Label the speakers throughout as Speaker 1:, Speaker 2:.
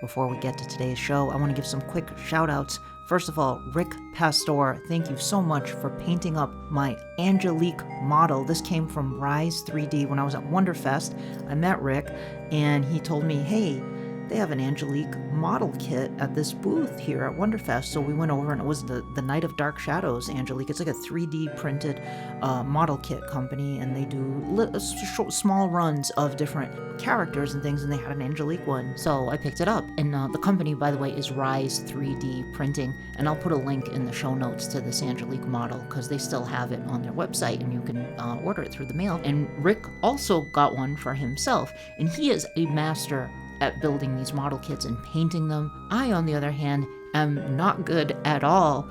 Speaker 1: before we get to today's show, I want to give some quick shout outs. First of all, Rick Pastor, thank you so much for painting up my Angelique model. This came from Rise 3D when I was at Wonderfest. I met Rick and he told me, hey, they have an Angelique model kit at this booth here at Wonderfest. So we went over and it was the Night of Dark Shadows Angelique. It's like a 3D printed model kit company, and they do small runs of different characters and things, and they had an Angelique one. So I picked it up. And the company, by the way, is Rise 3D Printing. And I'll put a link in the show notes to this Angelique model because they still have it on their website and you can order it through the mail. And Rick also got one for himself, and he is a master at building these model kits and painting them. I, on the other hand, am not good at all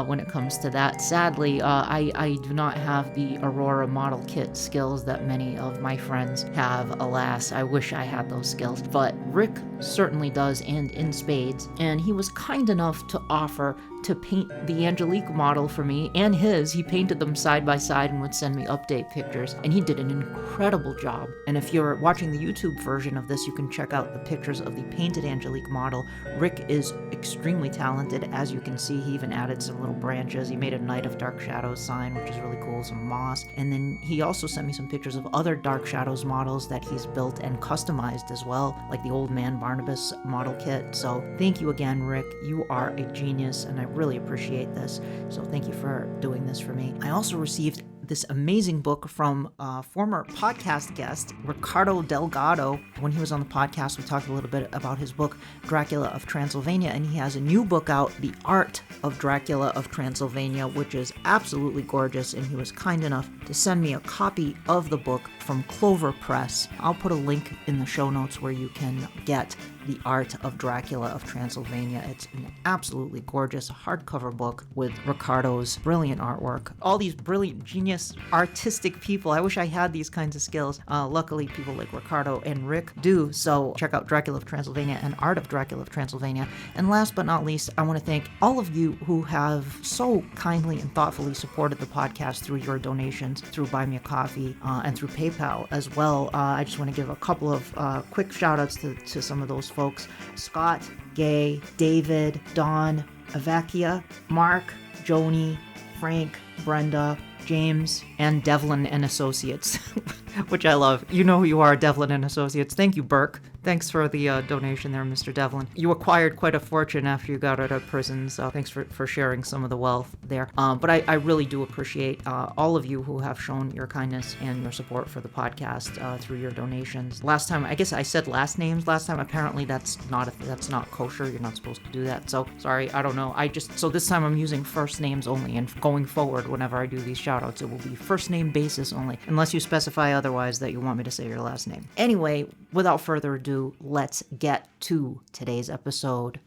Speaker 1: when it comes to that. Sadly, I do not have the Aurora model kit skills that many of my friends have. Alas, I wish I had those skills. But Rick certainly does, and in spades. And he was kind enough to offer to paint the Angelique model for me and his. He painted them side by side and would send me update pictures, and he did an incredible job. And if you're watching the YouTube version of this, you can check out the pictures of the painted Angelique model. Rick is extremely talented. As you can see, he even added some little branches. He made a Night of Dark Shadows sign, which is really cool, some moss. And then he also sent me some pictures of other Dark Shadows models that he's built and customized as well, like the Old Man Barnabas model kit. So thank you again, Rick. You are a genius, and I really appreciate this. So thank you for doing this for me. I also received this amazing book from a former podcast guest, Ricardo Delgado. When he was on the podcast, we talked a little bit about his book, Dracula of Transylvania, and he has a new book out, The Art of Dracula of Transylvania, which is absolutely gorgeous, and he was kind enough to send me a copy of the book from Clover Press. I'll put a link in the show notes where you can get The Art of Dracula of Transylvania. It's an absolutely gorgeous hardcover book with Ricardo's brilliant artwork. All these brilliant, genius, artistic people. I wish I had these kinds of skills. Luckily, people like Ricardo and Rick do. So check out Dracula of Transylvania and Art of Dracula of Transylvania. And last but not least, I want to thank all of you who have so kindly and thoughtfully supported the podcast through your donations, through Buy Me a Coffee, and through PayPal as well. I just want to give a couple of quick shout outs to some of those folks: Scott, Gay, David, Don, Avakia, Mark, Joni, Frank, Brenda, James, and Devlin and Associates, which I love. You know who you are, Devlin and Associates. Thank you, Burke. Thanks for the donation there, Mr. Devlin. You acquired quite a fortune after you got out of prison, so thanks for sharing some of the wealth there. But I really do appreciate all of you who have shown your kindness and your support for the podcast through your donations. Last time, I guess I said last names last time. Apparently that's not kosher. You're not supposed to do that. So sorry, I don't know. So this time I'm using first names only, and going forward, whenever I do these shout outs, it will be first name basis only, unless you specify otherwise that you want me to say your last name. Anyway, without further ado, let's get to today's episode.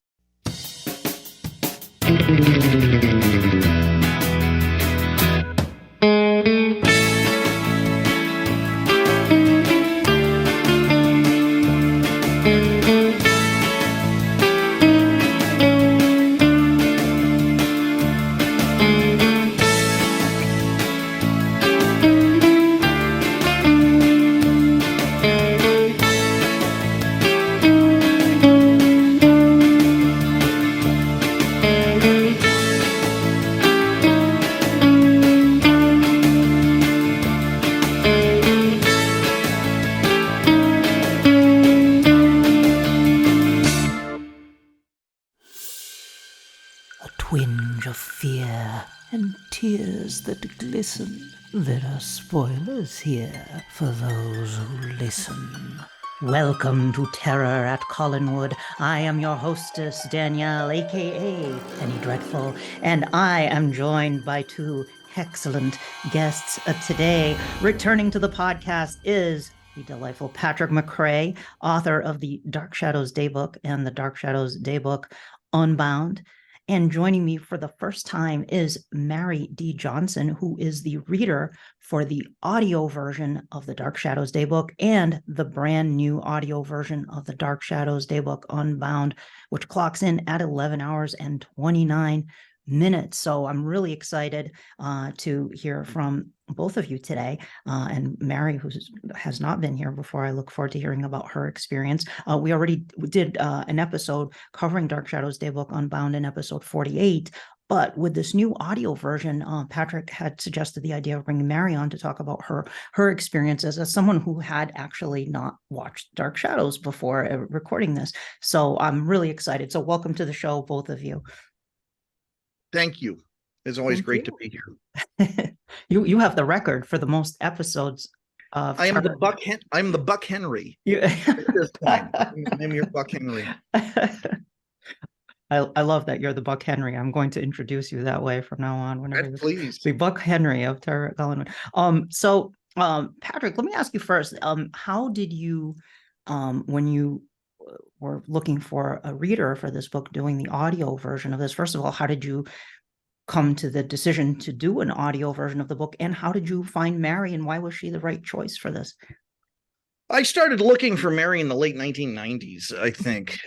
Speaker 1: That glisten. There are spoilers here for those who listen. Welcome to Terror at Collinwood. I am your hostess, Danielle, aka Penny Dreadful, and I am joined by two excellent guests today. Returning to the podcast is the delightful Patrick McCray, author of the Dark Shadows Daybook and the Dark Shadows Daybook Unbound. And joining me for the first time is Mary D. Johnson, who is the reader for the audio version of the Dark Shadows Daybook and the brand new audio version of the Dark Shadows Daybook Unbound, which clocks in at 11 hours and 29 minutes. So I'm really excited to hear from both of you today, and Mary, who has not been here before. I look forward to hearing about her experience. We already did an episode covering Dark Shadows Daybook Unbound in episode 48. But with this new audio version, Patrick had suggested the idea of bringing Mary on to talk about her experiences as someone who had actually not watched Dark Shadows before recording this. So I'm really excited. So welcome to the show, both of you.
Speaker 2: Thank you. It's always great to be here.
Speaker 1: You have the record for the most episodes.
Speaker 2: I am the Buck. I'm the Buck Henry. At this time, I'm your Buck Henry.
Speaker 1: I love that you're the Buck Henry. I'm going to introduce you that way from now on. Whenever
Speaker 2: please,
Speaker 1: the Buck Henry of Collinwood. Patrick, let me ask you first. How did you, when you were looking for a reader for this book, doing the audio version of this? First of all, how did you come to the decision to do an audio version of the book, and how did you find Mary, and why was she the right choice for this?
Speaker 2: I started looking for Mary in the late 1990s, I think.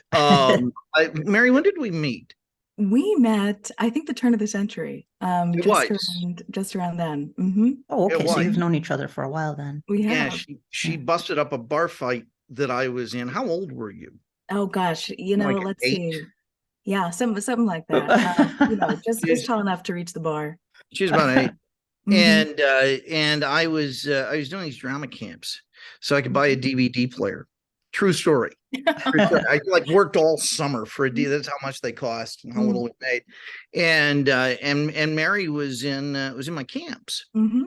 Speaker 2: Mary, when did we meet?
Speaker 3: We met, I think, the turn of the century. Just around then. Mm-hmm.
Speaker 1: Oh, okay. So you've known each other for a while then.
Speaker 3: We have.
Speaker 2: Yeah, she busted up a bar fight that I was in. How old were you?
Speaker 3: Oh gosh, like let's 8? See. Yeah, something like that. Just tall enough to reach the bar.
Speaker 2: She was about 8. Mm-hmm. And I was doing these drama camps so I could buy a DVD player. True story. I worked all summer for a DVD. That's how much they cost and how little we made. And Mary was in my camps.
Speaker 3: Mm-hmm.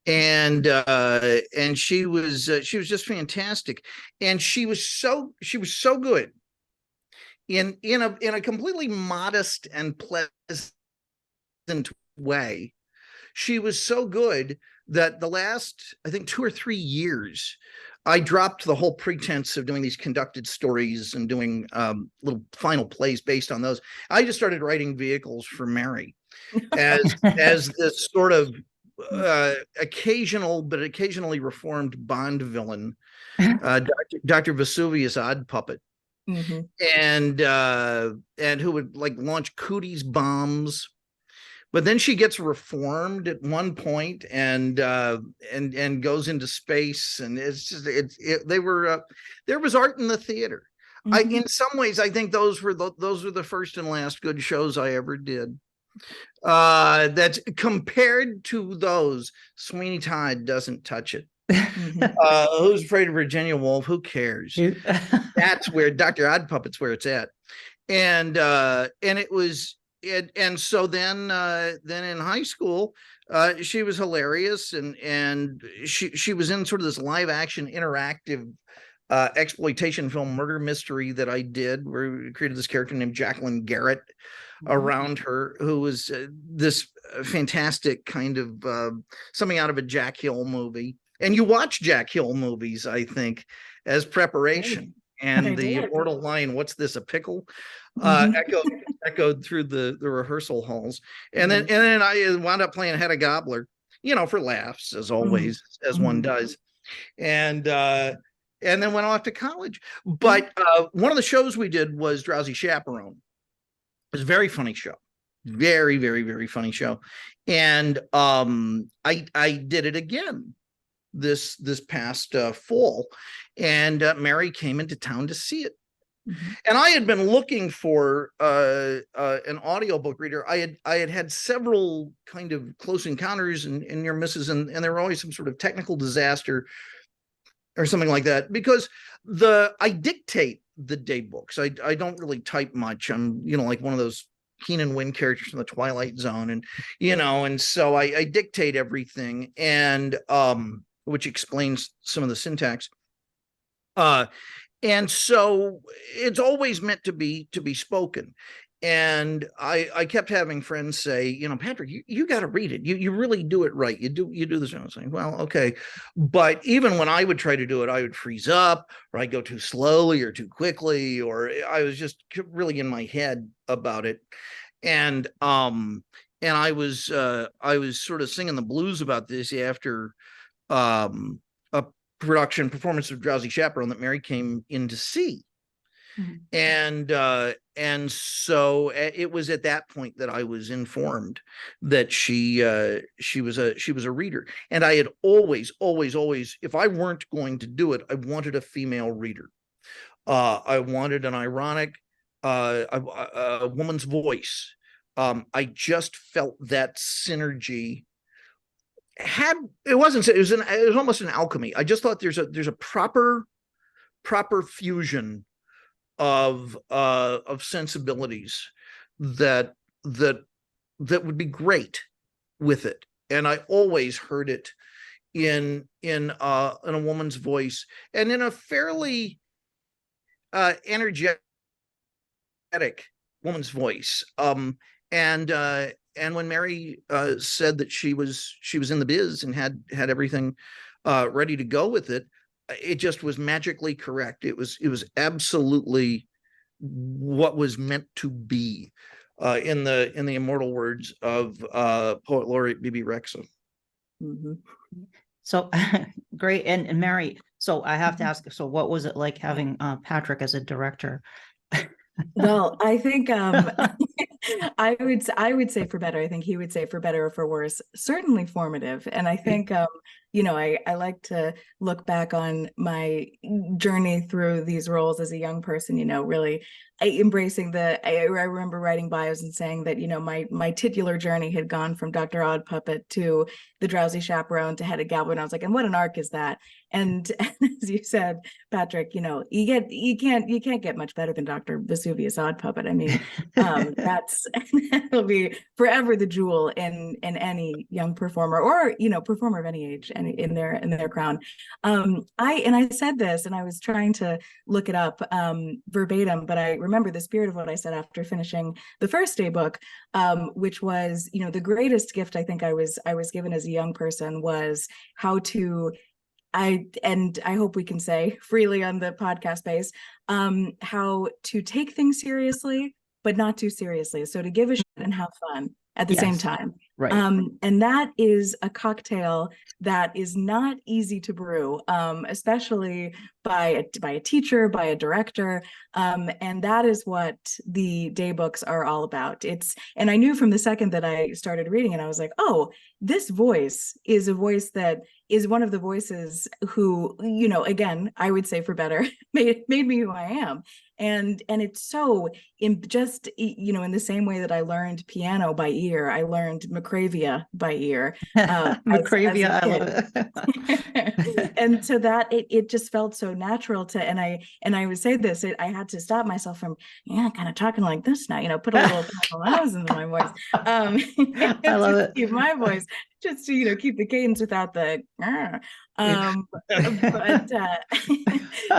Speaker 2: And she was just fantastic. And she was so good in a completely modest and pleasant way. She was so good that the last, I think, 2 or 3 years, I dropped the whole pretense of doing these conducted stories and doing little final plays based on those. I just started writing vehicles for Mary as this sort of occasionally reformed Bond villain, Dr. Vesuvius Odd Puppet.
Speaker 3: Mm-hmm.
Speaker 2: And who would launch cooties bombs. But then she gets reformed at one point and goes into space, and it's just there was art in the theater. Mm-hmm. In some ways, I think those were the first and last good shows I ever did. That's compared to those, Sweeney Todd doesn't touch it. Mm-hmm. Who's Afraid of Virginia Woolf? Who cares? That's where Dr. Odd Puppet's where it's at, and it was. And so then in high school, she was hilarious, and she was in sort of this live action interactive exploitation film murder mystery that I did, where we created this character named Jacqueline Garrett around her, who was this fantastic kind of something out of a Jack Hill movie. And you watch Jack Hill movies, I think, as preparation. And the immortal line, "What's this, a pickle?" Echoed through the rehearsal halls. And then I wound up playing Hedda Gabler, for laughs, as always, as one does. And then went off to college. But one of the shows we did was Drowsy Chaperone. It was a very funny show. Very, very, very funny show. And I did it again this past fall, and Mary came into town to see it. Mm-hmm. And I had been looking for an audiobook reader. I had several kind of close encounters and near misses, and there were always some sort of technical disaster or something like that, because I dictate the day books. I don't really type much. I'm like one of those Keenan Wynn characters from the Twilight Zone, and so I dictate everything, and which explains some of the syntax. And so it's always meant to be spoken. And I kept having friends say, Patrick, you got to read it. You really do it right. You do this. And I was saying, well, okay. But even when I would try to do it, I would freeze up, or I'd go too slowly or too quickly, or I was just really in my head about it. And I was sort of singing the blues about this after a performance of Drowsy Chaperone that Mary came in to see. And so it was at that point that I was informed that she was a reader, and I had always, if I weren't going to do it, I wanted a female reader. I wanted an ironic, a woman's voice. I just felt that synergy it was almost an alchemy. I just thought there's a proper fusion of sensibilities that would be great with it. And I always heard it in a woman's voice, and in a fairly energetic woman's voice. And when Mary said that she was in the biz and had everything ready to go with it, it just was magically correct. It was absolutely what was meant to be, in the immortal words of poet laureate B.B. Rexa.
Speaker 3: Mm-hmm.
Speaker 1: So great. And Mary, so I have to ask, so what was it like having Patrick as a director?
Speaker 3: Well, I think I would say for better. I think he would say for better or for worse. Certainly formative. And I think I like to look back on my journey through these roles as a young person, really embracing I remember writing bios and saying that, my titular journey had gone from Dr. Odd Puppet to The Drowsy Chaperone to Hedda Gabler. And I was like, and what an arc is that? And as you said, Patrick, you can't get much better than Dr. Vesuvius Odd Puppet. I mean, that'll be forever the jewel in any young performer, or performer of any age and in their crown. I said this, and I was trying to look it up verbatim, but I remember the spirit of what I said after finishing the first day book, which was, the greatest gift I think I was given as a young person was how to, I hope we can say freely on the podcast space, how to take things seriously, but not too seriously. So to give a shit and have fun at the same time.
Speaker 1: Right.
Speaker 3: And that is a cocktail that is not easy to brew, especially by a teacher, by a director. And that is what the day books are all about. And I knew from the second that I started reading it, I was like, oh, this voice is a voice that is one of the voices who, again, I would say for better, made me who I am. And it's so in the same way that I learned piano by ear, I learned McCravia by ear.
Speaker 1: McCravia, I love it.
Speaker 3: And so that it just felt so natural and I would say this, I had to stop myself from kind of talking like this now, put a little nose into my voice.
Speaker 1: I love it.
Speaker 3: Keep my voice, just to keep the cadence without the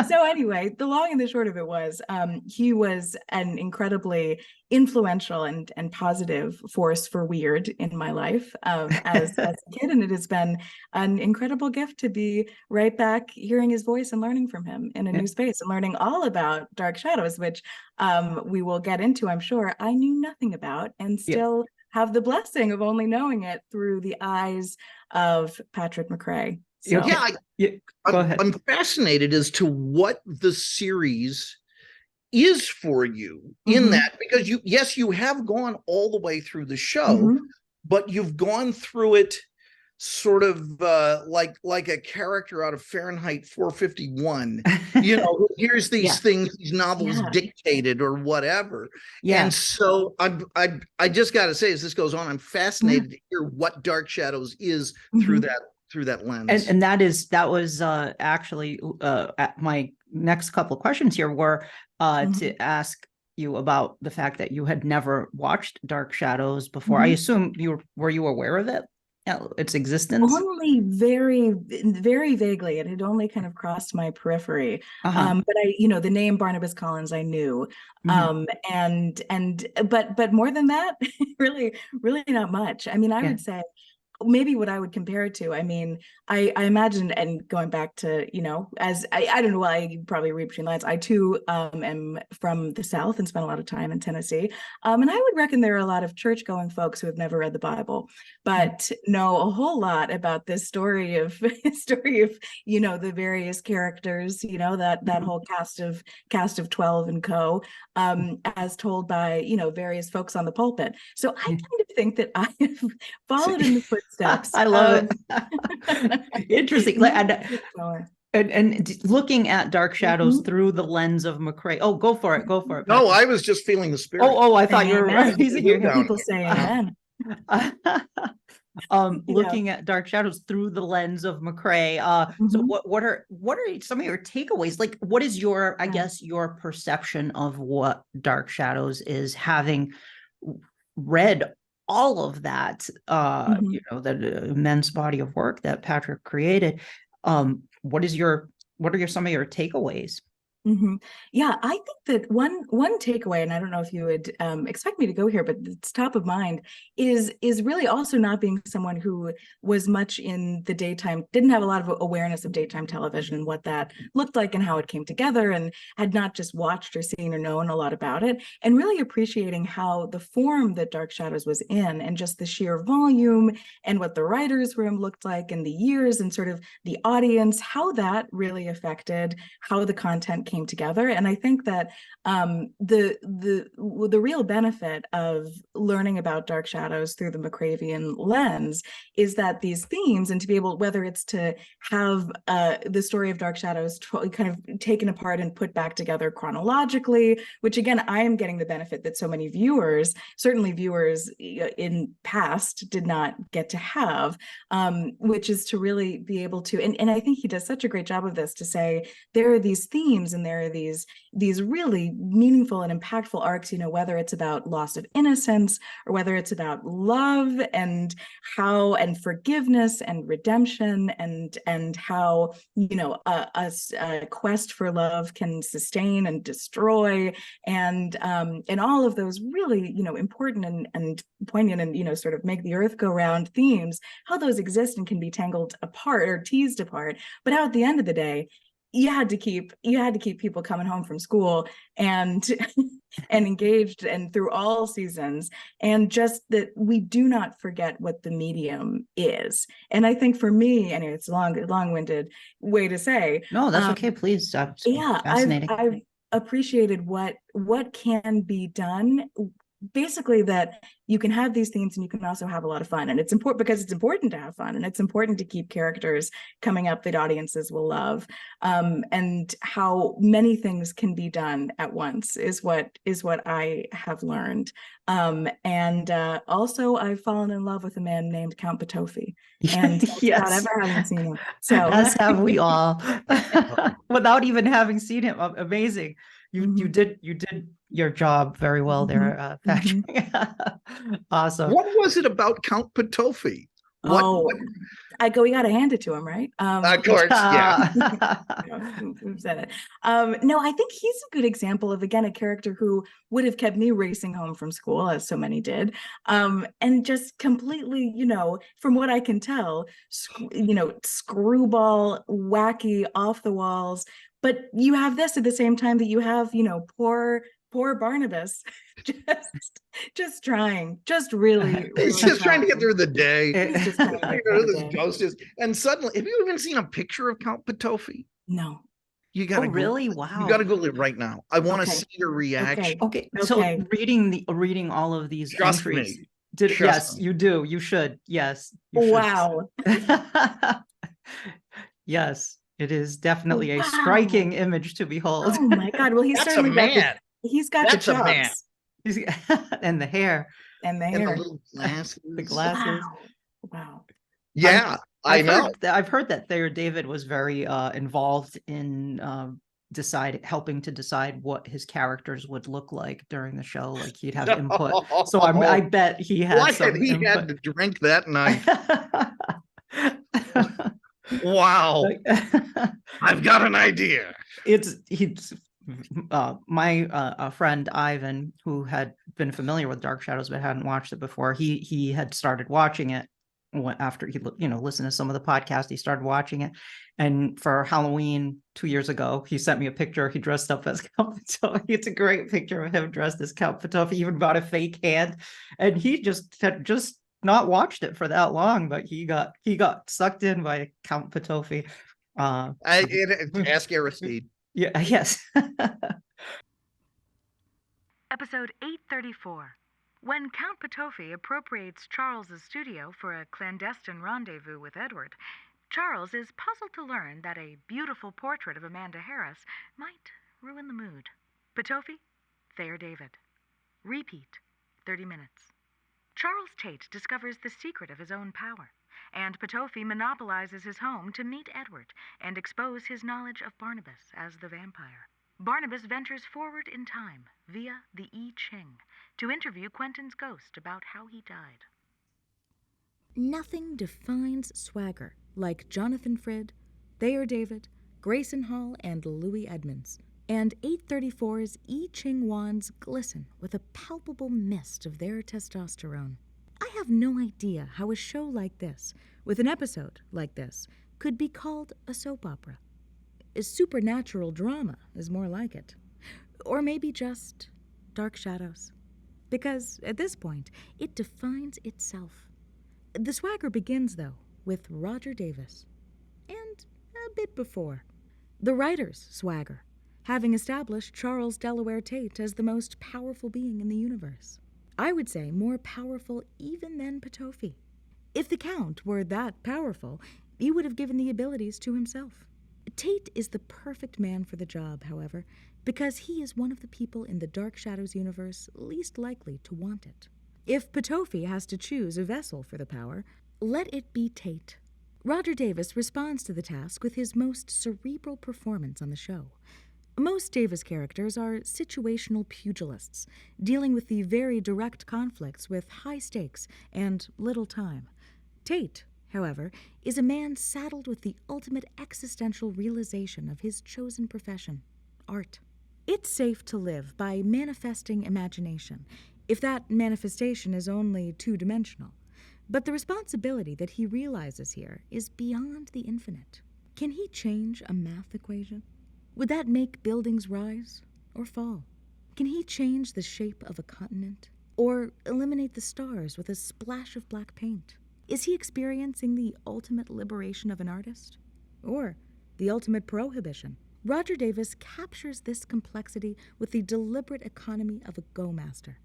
Speaker 3: so anyway, the long and the short of it was he was an incredibly influential and positive force for weird in my life as a kid, and it has been an incredible gift to be right back hearing his voice and learning from him in a new space and learning all about Dark Shadows, which we will get into, I'm sure. I knew nothing about, and still have the blessing of only knowing it through the eyes of Patrick McCray. So.
Speaker 1: Go ahead.
Speaker 2: I'm fascinated as to what the series is for you in that, because you have gone all the way through the show, but you've gone through it sort of like a character out of Fahrenheit 451, here's these things, these novels dictated or whatever. And so I just got to say, as this goes on, I'm fascinated to hear what Dark Shadows is through that lens.
Speaker 1: And that was actually my next couple of questions here were to ask you about the fact that you had never watched Dark Shadows before. I assume were you aware of it? Its existence?
Speaker 3: Only very, very vaguely. It had only kind of crossed my periphery. But I, the name Barnabas Collins, I knew. But more than that, really, really not much. I mean, I would say maybe what I would compare it to, I mean, I imagine, and going back to, as I don't know why you probably read between lines, I too am from the South and spent a lot of time in Tennessee. And I would reckon there are a lot of church-going folks who have never read the Bible, but know a whole lot about this story of the various characters, that whole cast of 12 and co, as told by various folks on the pulpit. So I kind of think that I have followed in the footsteps.
Speaker 1: I love it. Interesting. And looking at Dark Shadows through the lens of McCray. Oh, go for it. Go for it.
Speaker 2: No, I was just feeling the spirit.
Speaker 1: Oh, I thought you were raising your hand.
Speaker 3: People say amen.
Speaker 1: Looking at Dark Shadows through the lens of McCray. So what are some of your takeaways? Like, what is your, I guess, your perception of what Dark Shadows is, having read all of that, that immense body of work that Patrick created? What are some of your takeaways?
Speaker 3: Yeah, I think that one takeaway, and I don't know if you would expect me to go here, but it's top of mind, is really also not being someone who was much in the daytime, didn't have a lot of awareness of daytime television and what that looked like and how it came together, and had not just watched or seen or known a lot about it, and really appreciating how the form that Dark Shadows was in, and just the sheer volume, and what the writer's room looked like, and the years, and sort of the audience, how that really affected how the content came together. And I think that the real benefit of learning about Dark Shadows through the McCravian lens is that these themes, and to be able, whether it's to have the story of Dark Shadows kind of taken apart and put back together chronologically, which again, I am getting the benefit that so many viewers, certainly viewers in past, did not get to have, which is to really be able to, and I think he does such a great job of this, to say there are these themes, and there are these really meaningful and impactful arcs, whether it's about loss of innocence, or whether it's about love, and how, and forgiveness and redemption, and how a quest for love can sustain and destroy, and all of those really important and poignant, and sort of make the earth go round themes, how those exist and can be tangled apart or teased apart, but how at the end of the day you had to keep people coming home from school and and engaged, and through all seasons, and just that we do not forget what the medium is. And I think for me, anyway, it's a long-winded way to say.
Speaker 1: No, that's okay. Please.
Speaker 3: Yeah,
Speaker 1: fascinating.
Speaker 3: I've appreciated what can be done. Basically, that you can have these themes and you can also have a lot of fun, and it's important because it's important to have fun, and it's important to keep characters coming up that audiences will love, and how many things can be done at once is what I have learned. And also I've fallen in love with a man named Count Patofi, and
Speaker 1: yes,
Speaker 3: without ever having seen him. So
Speaker 1: as have we all, without even having seen him. Amazing. You did your job very well there, Patrick. Awesome.
Speaker 2: What was it about Count Patofi?
Speaker 3: We got to hand it to him, right?
Speaker 2: Of course, yeah.
Speaker 3: We've said it. No, I think he's a good example of, again, a character who would have kept me racing home from school, as so many did, and just completely, from what I can tell, screwball, wacky, off the walls. But you have this at the same time that you have, poor Barnabas, just trying, just really
Speaker 2: he's just trying to get through the day.
Speaker 3: He's just
Speaker 2: this ghost is, and suddenly, have you even seen a picture of Count Patofi?
Speaker 3: No.
Speaker 2: You gotta
Speaker 1: really? Wow.
Speaker 2: You gotta Google it right now. I want to see your reaction.
Speaker 3: Okay.
Speaker 1: So reading all of these
Speaker 2: Trust
Speaker 1: entries.
Speaker 2: me.
Speaker 1: Yes, you do. You should. Yes.
Speaker 3: Wow.
Speaker 1: Yes. It is definitely a striking image to behold.
Speaker 3: Oh my God! Well, he's certainly got the chops.
Speaker 1: And the hair.
Speaker 3: And the
Speaker 2: little glasses.
Speaker 1: The glasses.
Speaker 3: Wow.
Speaker 2: Yeah, I know.
Speaker 1: I've heard that David was very involved in helping to decide what his characters would look like during the show. Like, he'd have input. So I bet he had some input.
Speaker 2: Had to drink that night. Wow. I've got an idea. My friend Ivan, who had been familiar with Dark Shadows but hadn't watched it before, he had started watching it
Speaker 1: after he listened to some of the podcast, he started watching it. And for Halloween 2 years ago, he sent me a picture. He dressed up as Count Patofi. It's a great picture of him dressed as Count Patofi. He even bought a fake hand, and he had just not watched it for that long, but he got sucked in by Count Patofi.
Speaker 2: Ask Aristide.
Speaker 1: Yeah. Yes.
Speaker 4: Episode 834. When Count Patofi appropriates Charles's studio for a clandestine rendezvous with Edward, Charles is puzzled to learn that a beautiful portrait of Amanda Harris might ruin the mood. Patofi, Thayer David. Repeat, 30 minutes. Charles Tate discovers the secret of his own power, and Patofi monopolizes his home to meet Edward and expose his knowledge of Barnabas as the vampire. Barnabas ventures forward in time via the I Ching to interview Quentin's ghost about how he died.
Speaker 5: Nothing defines swagger like Jonathan Frid, Thayer David, Grayson Hall, and Louis Edmonds. And 834's I Ching wands glisten with a palpable mist of their testosterone. I have no idea how a show like this, with an episode like this, could be called a soap opera. A supernatural drama is more like it. Or maybe just Dark Shadows. Because at this point, it defines itself. The swagger begins, though, with Roger Davis. And a bit before. The writer's swagger, having established Charles Delaware Tate as the most powerful being in the universe. I would say more powerful even than Patofi. If the Count were that powerful, he would have given the abilities to himself. Tate is the perfect man for the job, however, because he is one of the people in the Dark Shadows universe least likely to want it. If Patofi has to choose a vessel for the power, let it be Tate. Roger Davis responds to the task with his most cerebral performance on the show. Most Davis characters are situational pugilists, dealing with the very direct conflicts with high stakes and little time. Tate, however, is a man saddled with the ultimate existential realization of his chosen profession, art. It's safe to live by manifesting imagination, if that manifestation is only two-dimensional. But the responsibility that he realizes here is beyond the infinite. Can he change a math equation? Would that make buildings rise or fall? Can he change the shape of a continent? Or eliminate the stars with a splash of black paint? Is he experiencing the ultimate liberation of an artist? Or the ultimate prohibition? Roger Davis captures this complexity with the deliberate economy of a go-master.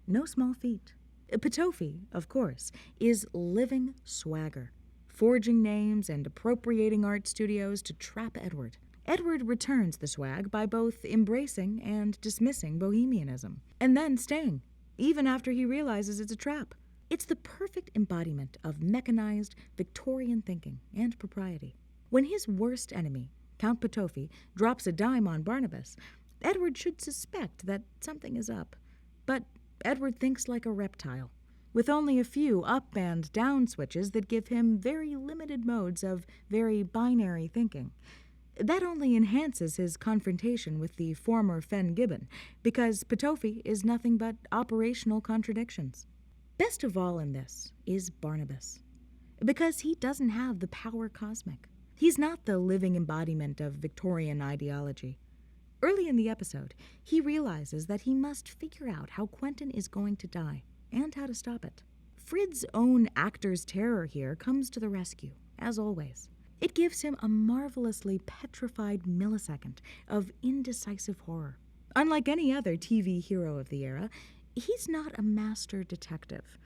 Speaker 5: No small feat. Patofi, of course, is living swagger, forging names and appropriating art studios to trap Edward. Edward returns the swag by both embracing and dismissing bohemianism, and then staying, even after he realizes it's a trap. It's the perfect embodiment of mechanized Victorian thinking and propriety. When his worst enemy, Count Patofi, drops a dime on Barnabas, Edward should suspect that something is up. But Edward thinks like a reptile, with only a few up and down switches that give him very limited modes of very binary thinking. That only enhances his confrontation with the former Fen Gibbon, because Patofi is nothing but operational contradictions. Best of all in this is Barnabas, because he doesn't have the power cosmic. He's not the living embodiment of Victorian ideology. Early in the episode, he realizes that he must figure out how Quentin is going to die, and how to stop it. Frid's own actor's terror here comes to the rescue, as always. It gives him a marvelously petrified millisecond of indecisive horror. Unlike any other TV hero of the era, he's not a master detective.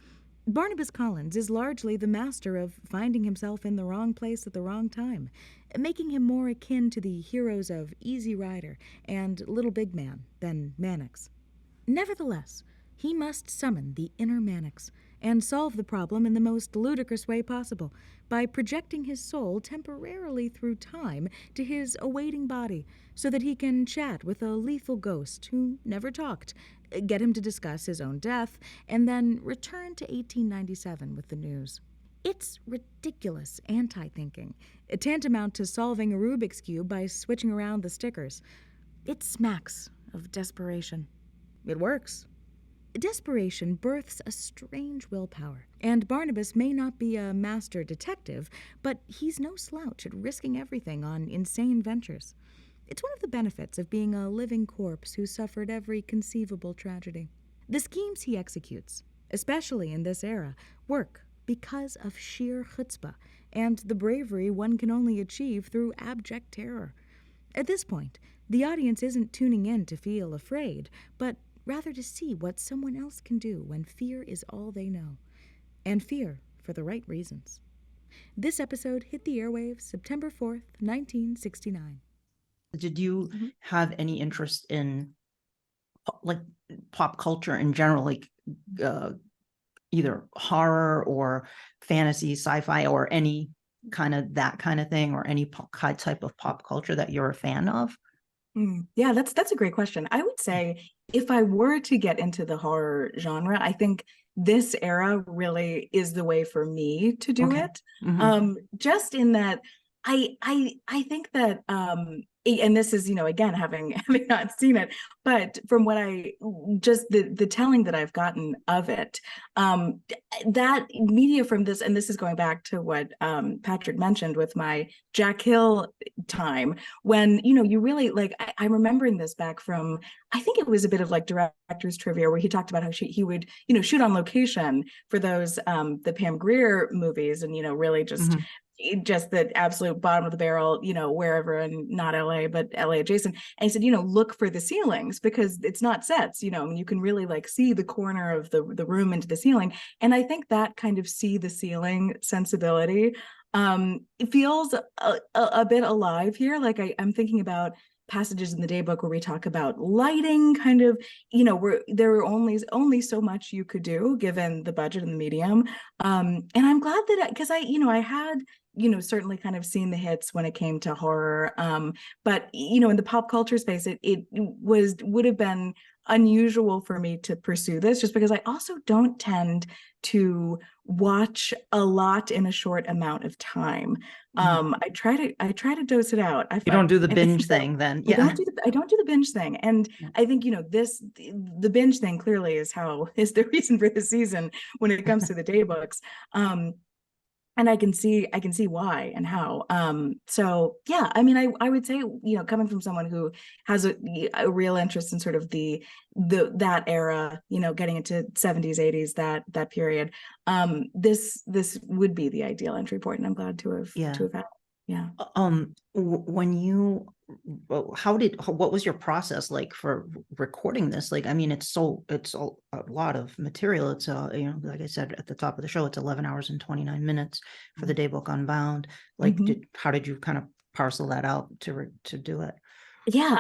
Speaker 5: Barnabas Collins is largely the master of finding himself in the wrong place at the wrong time, making him more akin to the heroes of Easy Rider and Little Big Man than Mannix. Nevertheless, he must summon the inner Mannix and solve the problem in the most ludicrous way possible by projecting his soul temporarily through time to his awaiting body so that he can chat with a lethal ghost who never talked, get him to discuss his own death, and then return to 1897 with the news. It's ridiculous anti-thinking, tantamount to solving a Rubik's Cube by switching around the stickers. It smacks of desperation. It works. Desperation births a strange willpower, and Barnabas may not be a master detective, but he's no slouch at risking everything on insane ventures. It's one of the benefits of being a living corpse who suffered every conceivable tragedy. The schemes he executes, especially in this era, work because of sheer chutzpah and the bravery one can only achieve through abject terror. At this point, the audience isn't tuning in to feel afraid, but rather to see what someone else can do when fear is all they know, and fear for the right reasons. This episode hit the airwaves September 4th, 1969.
Speaker 1: Did you have any interest in like pop culture in general, like either horror or fantasy, sci-fi, or any kind of that kind of thing, or any type of pop culture that you're a fan of?
Speaker 3: Yeah, that's a great question. I would say if I were to get into the horror genre, I think this era really is the way for me to do it. Just in that I think that and this is, again, having not seen it, but from what just the telling that I've gotten of it, that media from this, and this is going back to what Patrick mentioned with my Jack Hill time, when, you really, like, I'm remembering this back from, I think it was a bit of like director's trivia where he talked about how he would, shoot on location for those, the Pam Grier movies, and, really just the absolute bottom of the barrel, wherever, and not LA, but LA adjacent. And he said, look for the ceilings, because it's not sets, you can really like see the corner of the room into the ceiling. And I think that kind of see the ceiling sensibility, it feels a bit alive here. Like I'm thinking about passages in the daybook where we talk about lighting, kind of, where there were only so much you could do given the budget and the medium. And I'm glad that because I had, certainly kind of seen the hits when it came to horror. But, in the pop culture space, it would have been unusual for me to pursue this, just because I also don't tend to watch a lot in a short amount of time. I try to dose it out.
Speaker 1: You don't do the binge thing then.
Speaker 3: Yeah. I don't do the binge thing. And I think, the binge thing clearly is the reason for the season when it comes to the daybooks. And I can see why and how. So yeah, I mean, I would say, coming from someone who has a real interest in sort of that era, getting into 70s, 80s, that period, this would be the ideal entry point, and I'm glad to have had it. Yeah.
Speaker 1: When you, what was your process like for recording this? Like, I mean, it's a lot of material. It's like I said at the top of the show, it's 11 hours and 29 minutes for the daybook Unbound. Like, how did you kind of parcel that out to do it?
Speaker 3: Yeah,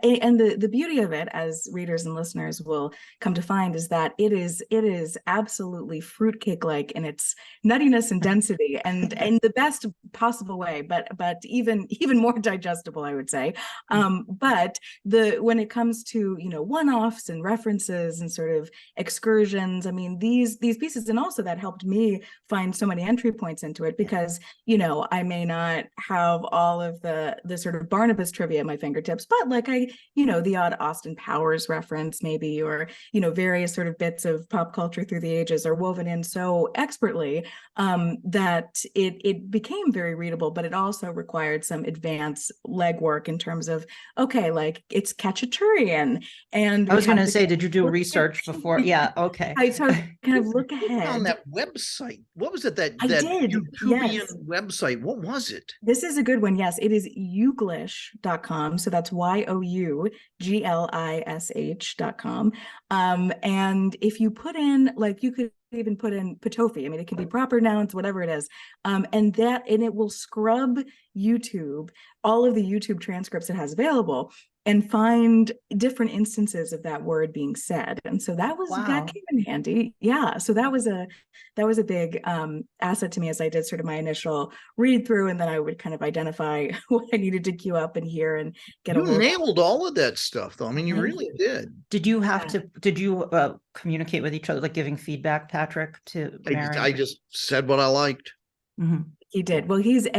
Speaker 3: and the beauty of it, as readers and listeners will come to find, is that it is absolutely fruitcake-like in its nuttiness and density, and in the best possible way, but even more digestible, I would say. But when it comes to one-offs and references and sort of excursions, I mean, these pieces, and also that helped me find so many entry points into it, because I may not have all of the sort of Barnabas trivia at my fingertips, but like the odd Austin Powers reference maybe, or various sort of bits of pop culture through the ages are woven in so expertly that it became very readable, but it also required some advanced legwork in terms of, okay, like it's Cacciaturian, and
Speaker 1: I was going to say, did you do research before? Yeah, okay.
Speaker 3: I kind of look ahead
Speaker 2: on that website. What was it that
Speaker 3: did,
Speaker 2: YouTubian
Speaker 3: yes.
Speaker 2: website? What was it?
Speaker 3: This is a good one. Yes, it is youglish.com. So that's youglish.com. And if you put in, like, you could even put in Patofi. I mean, it can be proper nouns, whatever it is. And it will scrub YouTube, all of the YouTube transcripts it has available, and find different instances of that word being said. And so that came in handy. Yeah. So that was a big asset to me as I did sort of my initial read through, and then I would kind of identify what I needed to queue up and hear and get.
Speaker 2: You nailed all of that stuff, though. I mean, you really did.
Speaker 1: Did you have to? Did you communicate with each other, like giving feedback, Patrick, to Mary?
Speaker 2: I just said what I liked.
Speaker 3: He did. Well, he did.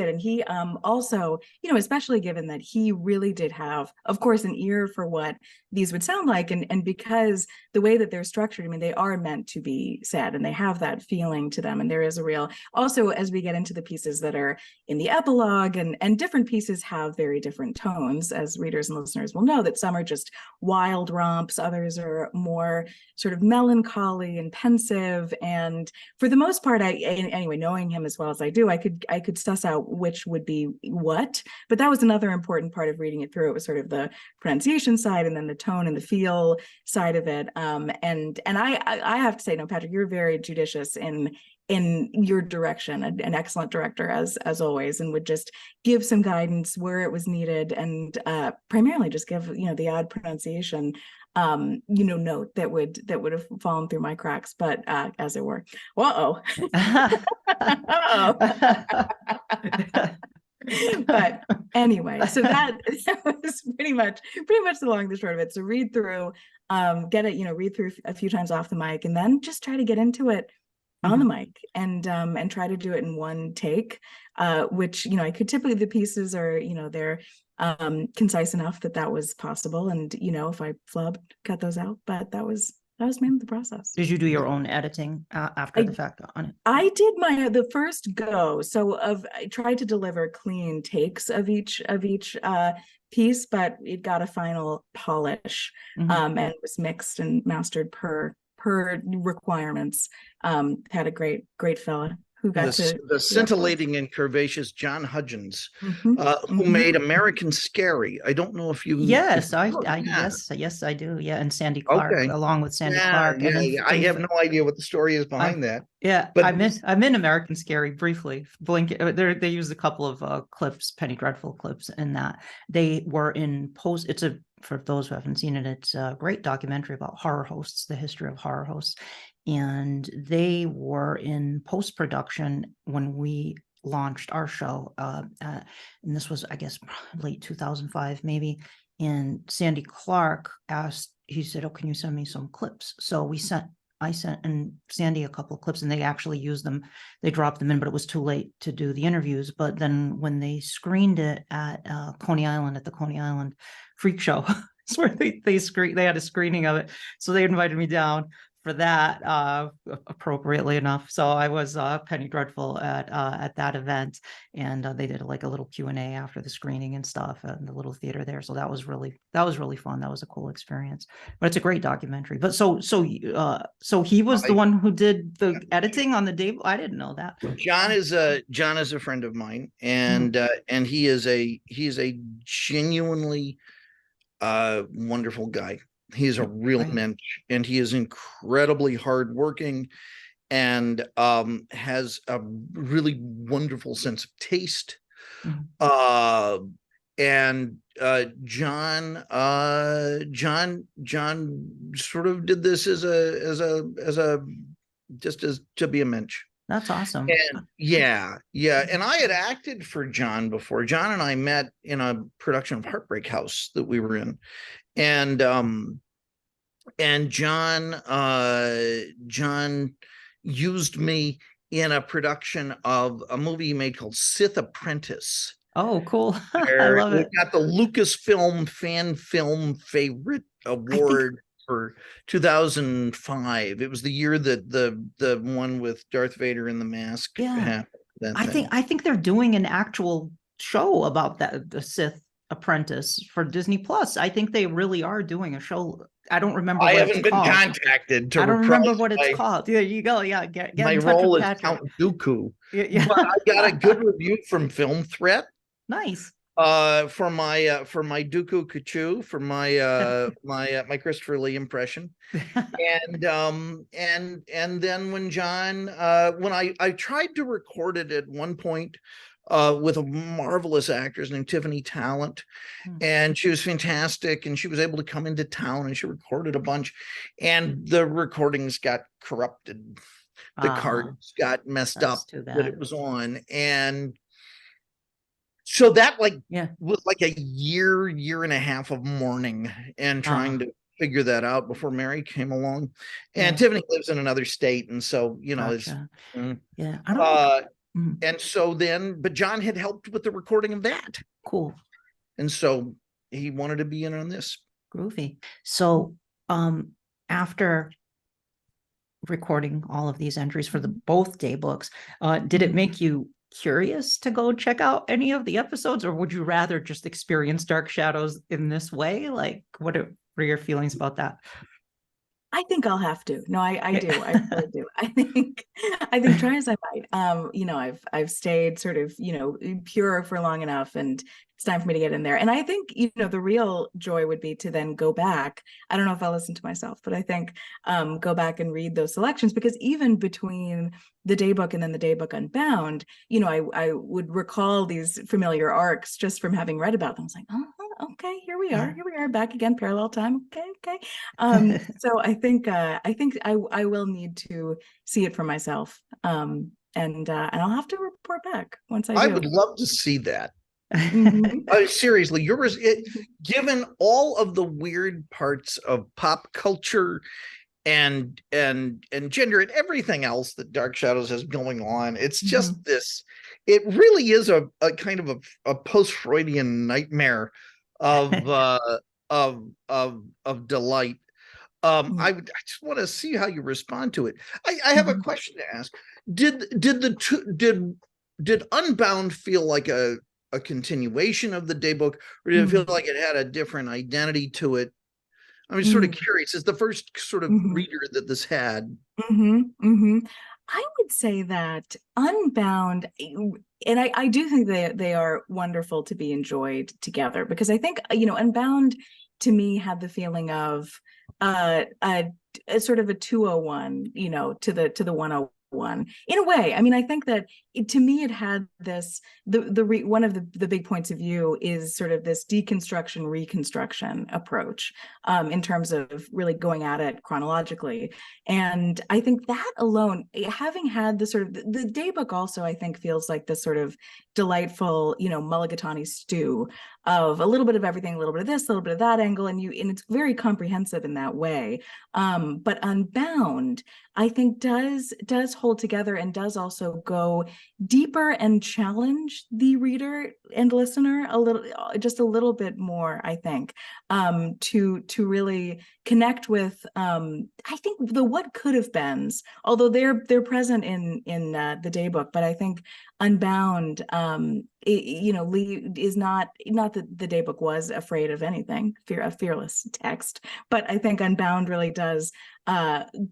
Speaker 3: And he also, especially given that he really did have, of course, an ear for what these would sound like. And because the way that they're structured, I mean, they are meant to be sad and they have that feeling to them. And there is a real, also, as we get into the pieces that are in the epilogue, and different pieces have very different tones, as readers and listeners will know, that some are just wild romps, others are more sort of melancholy and pensive. And for the most part, anyway, knowing him as well as I do, I could suss out which would be what. But that was another important part of reading it through. It was sort of the pronunciation side, and then the tone and the feel side of it. And I have to say, no, Patrick, you're very judicious in your direction, an excellent director as always, and would just give some guidance where it was needed, and primarily just give the odd pronunciation note that would have fallen through my cracks, but as it were. But anyway, so that was pretty much the long and the short of it. So read through, get it, read through a few times off the mic, and then just try to get into it on the mic, and try to do it in one take, which I could typically, the pieces are they're concise enough that was possible, and if I flubbed, cut those out, but that was mainly the process.
Speaker 1: Did you do your own editing after the fact on it?
Speaker 3: I did the first go, so I tried to deliver clean takes of each piece, but it got a final polish, and it was mixed and mastered per requirements. Had a great fella who got
Speaker 2: the scintillating and curvaceous John Hudgens, who made American Scary. I don't know if you.
Speaker 1: Yes, I do. Yeah, and Sandy Clark, along with Sandy Clark.
Speaker 2: Yeah. I have no idea what the story is behind that.
Speaker 1: Yeah, but I'm in American Scary briefly. Blink. They used a couple of clips, Penny Dreadful clips, in that they were in post. For those who haven't seen it, it's a great documentary about horror hosts, the history of horror hosts. And they were in post-production when we launched our show. And this was, I guess, late 2005, maybe. And Sandy Clark he said, "Oh, can you send me some clips?" So I sent and Sandy a couple of clips, and they actually used them. They dropped them in, but it was too late to do the interviews. But then when they screened it at Coney Island, at the Coney Island Freak Show, it's where they had a screening of it. So they invited me down for that, appropriately enough. So I was Penny Dreadful at that event, and they did like a little Q&A after the screening and stuff in the little theater there. So that was really fun. That was a cool experience. But it's a great documentary. But so he was the one who did the editing on the day. I didn't know that.
Speaker 2: John is a friend of mine, and and he is a genuinely wonderful guy. He's a real mensch, and he is incredibly hardworking, and has a really wonderful sense of taste. And John sort of did this as to be a mensch.
Speaker 1: That's awesome.
Speaker 2: And yeah. And I had acted for John before. John and I met in a production of Heartbreak House that we were in. And John used me in a production of a movie he made called Sith Apprentice.
Speaker 1: Oh, cool. I love it.
Speaker 2: We got the Lucasfilm Fan Film Favorite Award for 2005. It was the year that the one with Darth Vader in the mask happened.
Speaker 1: I think they're doing an actual show about that, the Sith Apprentice, for Disney Plus. I think they really are doing a show. I don't remember. I haven't been
Speaker 2: contacted to.
Speaker 1: I don't remember what it's called. There you go. Yeah, get
Speaker 2: my
Speaker 1: in touch
Speaker 2: role
Speaker 1: with
Speaker 2: is
Speaker 1: Patrick.
Speaker 2: Count Dooku. Yeah. But I got a good review from Film Threat.
Speaker 1: Nice.
Speaker 2: For my Dooku Kachu, for my my Christopher Lee impression, and then when John when I tried to record it at one point with a marvelous actress named Tiffany Talent, and she was fantastic, and she was able to come into town, and she recorded a bunch, and the recordings got corrupted, the cards got messed up that it was on, and so that was like a year and a half of mourning and trying to figure that out before Mary came along. And Tiffany lives in another state, and so
Speaker 1: Gotcha.
Speaker 2: it's
Speaker 1: I don't know.
Speaker 2: And so then, but John had helped with the recording of that.
Speaker 1: Cool.
Speaker 2: And so he wanted to be in on this.
Speaker 1: Groovy. So after recording all of these entries for the both day books, did it make you curious to go check out any of the episodes, or would you rather just experience Dark Shadows in this way? Like, what are your feelings about that?
Speaker 3: I think I'll have to. No, I do. I really do. I think try as I might. You know, I've stayed sort of, you know, pure for long enough, and it's time for me to get in there. And I think, you know, the real joy would be to then go back. I don't know if I'll listen to myself, but I think go back and read those selections, because even between the daybook and then the daybook Unbound, you know, I would recall these familiar arcs just from having read about them. I was like, oh, okay, here we are back again, parallel time. Okay. So I think I will need to see it for myself. And I'll have to report back once I do.
Speaker 2: I would love to see that. Seriously, given all of the weird parts of pop culture and gender and everything else that Dark Shadows has going on, it's just this. It really is a kind of a post-Freudian nightmare of delight. I just want to see how you respond to it. I have a question to ask. Did Unbound feel like a continuation of the daybook, or did it feel like it had a different identity to it? I'm sort of curious. It's the first sort of reader that this had.
Speaker 3: I would say that Unbound, and I do think they are wonderful to be enjoyed together, because I think, you know, Unbound to me had the feeling of a sort of a 201, you know, to the 101 in a way. I mean, I think that to me it had this, one of the big points of view is sort of this deconstruction reconstruction approach in terms of really going at it chronologically. And I think that alone, having had the sort of the daybook also, I think feels like this sort of delightful, you know, mulligatawny stew of a little bit of everything, a little bit of this, a little bit of that angle, and it's very comprehensive in that way. But Unbound, I think does hold together and does also go deeper and challenge the reader and listener just a little bit more, I think, to really connect with I think the what could have beens, although they're present in the daybook, but I think Unbound you know, is not that the daybook was afraid of anything, a fearless text, but I think Unbound really does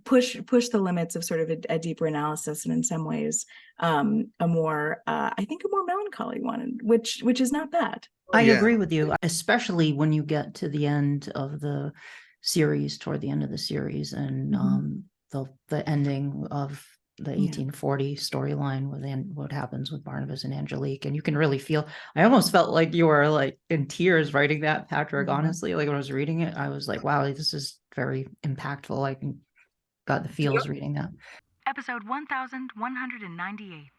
Speaker 3: push the limits of sort of a deeper analysis, and in some ways I think a more melancholy one, which is not bad.
Speaker 1: I agree with you, especially when you get to the end of the series, toward the end of the series, and the ending of the 1840 storyline with what happens with Barnabas and Angelique, and you can really feel. I almost felt like you were like in tears writing that, Patrick. Honestly, like when I was reading it, I was like, "Wow, this is very impactful." I got the feels reading that.
Speaker 4: Episode 1198.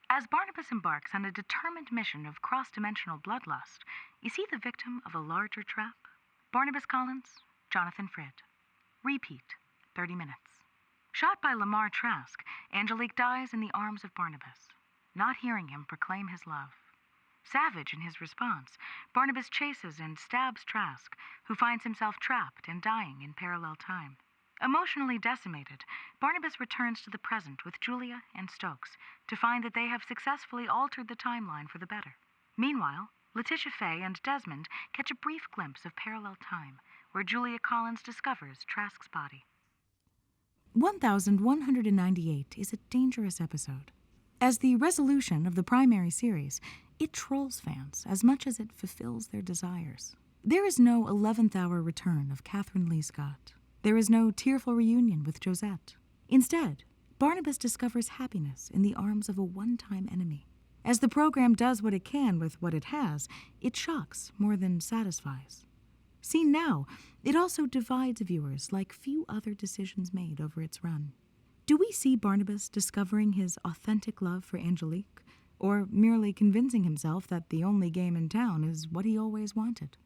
Speaker 4: As Barnabas embarks on a determined mission of cross-dimensional bloodlust, you see the victim of a larger trap. Barnabas Collins, Jonathan Frid. Repeat, 30 minutes. Shot by Lamar Trask, Angelique dies in the arms of Barnabas, not hearing him proclaim his love. Savage in his response, Barnabas chases and stabs Trask, who finds himself trapped and dying in parallel time. Emotionally decimated, Barnabas returns to the present with Julia and Stokes to find that they have successfully altered the timeline for the better. Meanwhile, Letitia Fay and Desmond catch a brief glimpse of parallel time, where Julia Collins discovers Trask's body.
Speaker 5: 1198 is a dangerous episode. As the resolution of the primary series, it trolls fans as much as it fulfills their desires. There is no 11th hour return of Catherine Lee Scott. There is no tearful reunion with Josette. Instead, Barnabas discovers happiness in the arms of a one-time enemy. As the program does what it can with what it has, it shocks more than satisfies. Seen now, it also divides viewers like few other decisions made over its run. Do we see Barnabas discovering his authentic love for Angelique, or merely convincing himself that the only game in town is what he always wanted?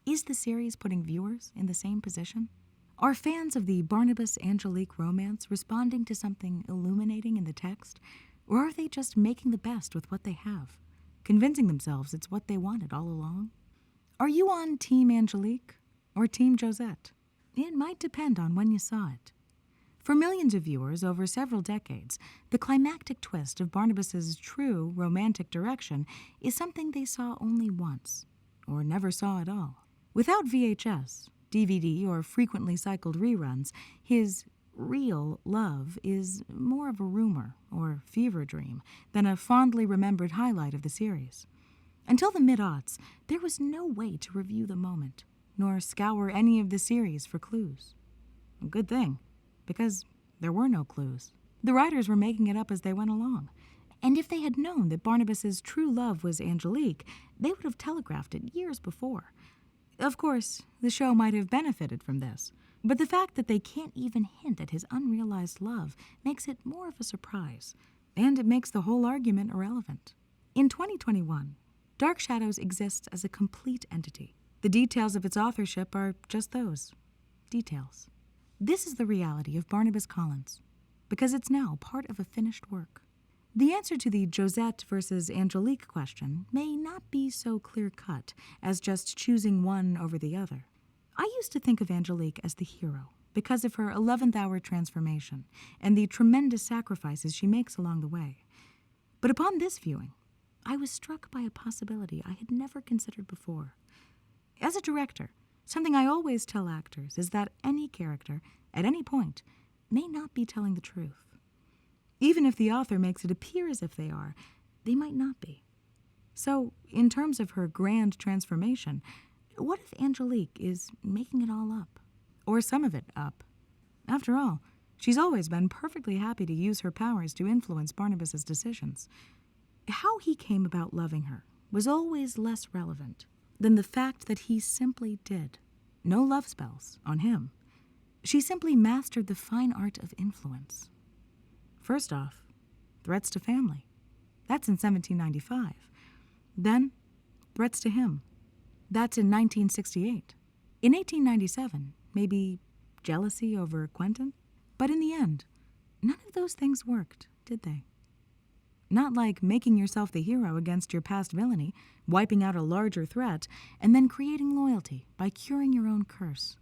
Speaker 5: Is the series putting viewers in the same position? Are fans of the Barnabas-Angelique romance responding to something illuminating in the text, Or are they just making the best with what they have, convincing themselves it's what they wanted all along? Are you on Team Angelique or Team Josette? It might depend on when you saw it. For millions of viewers over several decades, the climactic twist of Barnabas's true romantic direction is something they saw only once, or never saw at all. Without VHS, DVD, or frequently cycled reruns, his real love is more of a rumor or fever dream than a fondly remembered highlight of the series. Until the mid-aughts, there was no way to review the moment, nor scour any of the series for clues. A good thing, because there were no clues. The writers were making it up as they went along. And if they had known that Barnabas's true love was Angelique, they would have telegraphed it years before. Of course, the show might have benefited from this, but the fact that they can't even hint at his unrealized love makes it more of a surprise, and it makes the whole argument irrelevant. In 2021, Dark Shadows exists as a complete entity. The details of its authorship are just those, details. This is the reality of Barnabas Collins, because it's now part of a finished work. The answer to the Josette versus Angelique question may not be so clear-cut as just choosing one over the other. I used to think of Angelique as the hero because of her 11th-hour transformation and the tremendous sacrifices she makes along the way. But upon this viewing, I was struck by a possibility I had never considered before. As a director, something I always tell actors is that any character, at any point, may not be telling the truth. Even if the author makes it appear as if they are, they might not be. So, in terms of her grand transformation, what if Angelique is making it all up? Or some of it up? After all, she's always been perfectly happy to use her powers to influence Barnabas's decisions. How he came about loving her was always less relevant than the fact that he simply did. No love spells on him. She simply mastered the fine art of influence. First off, threats to family. That's in 1795. Then, threats to him. That's in 1968. In 1897, maybe jealousy over Quentin? But in the end, none of those things worked, did they? Not like making yourself the hero against your past villainy, wiping out a larger threat, and then creating loyalty by curing your own curse.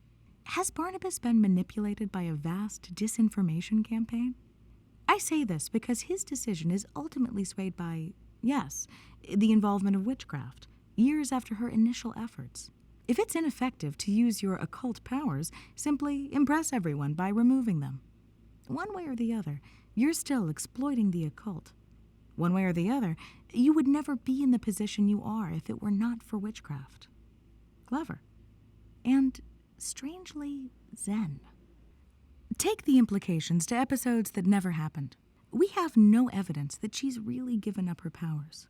Speaker 5: Has Barnabas been manipulated by a vast disinformation campaign? I say this because his decision is ultimately swayed by, yes, the involvement of witchcraft, years after her initial efforts. If it's ineffective to use your occult powers, simply impress everyone by removing them. One way or the other, you're still exploiting the occult. One way or the other, you would never be in the position you are if it were not for witchcraft. Clever. And strangely zen. Take the implications to episodes that never happened. We have no evidence that she's really given up her powers.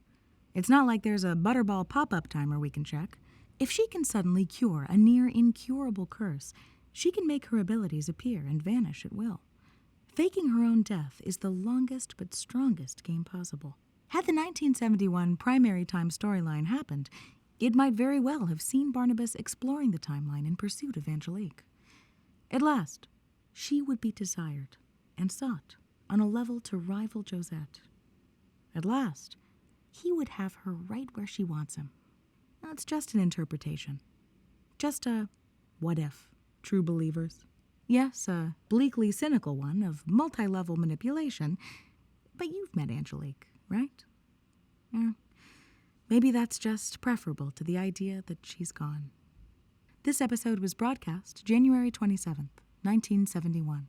Speaker 5: It's not like there's a Butterball pop-up timer we can check. If she can suddenly cure a near-incurable curse, she can make her abilities appear and vanish at will. Faking her own death is the longest but strongest game possible. Had the 1971 primary time storyline happened, it might very well have seen Barnabas exploring the timeline in pursuit of Angelique. At last, she would be desired and sought on a level to rival Josette. At last, he would have her right where she wants him. That's just an interpretation. Just a what if, true believers. Yes, a bleakly cynical one of multi-level manipulation, but you've met Angelique, right? Yeah, maybe that's just preferable to the idea that she's gone. This episode was broadcast January 27th, 1971.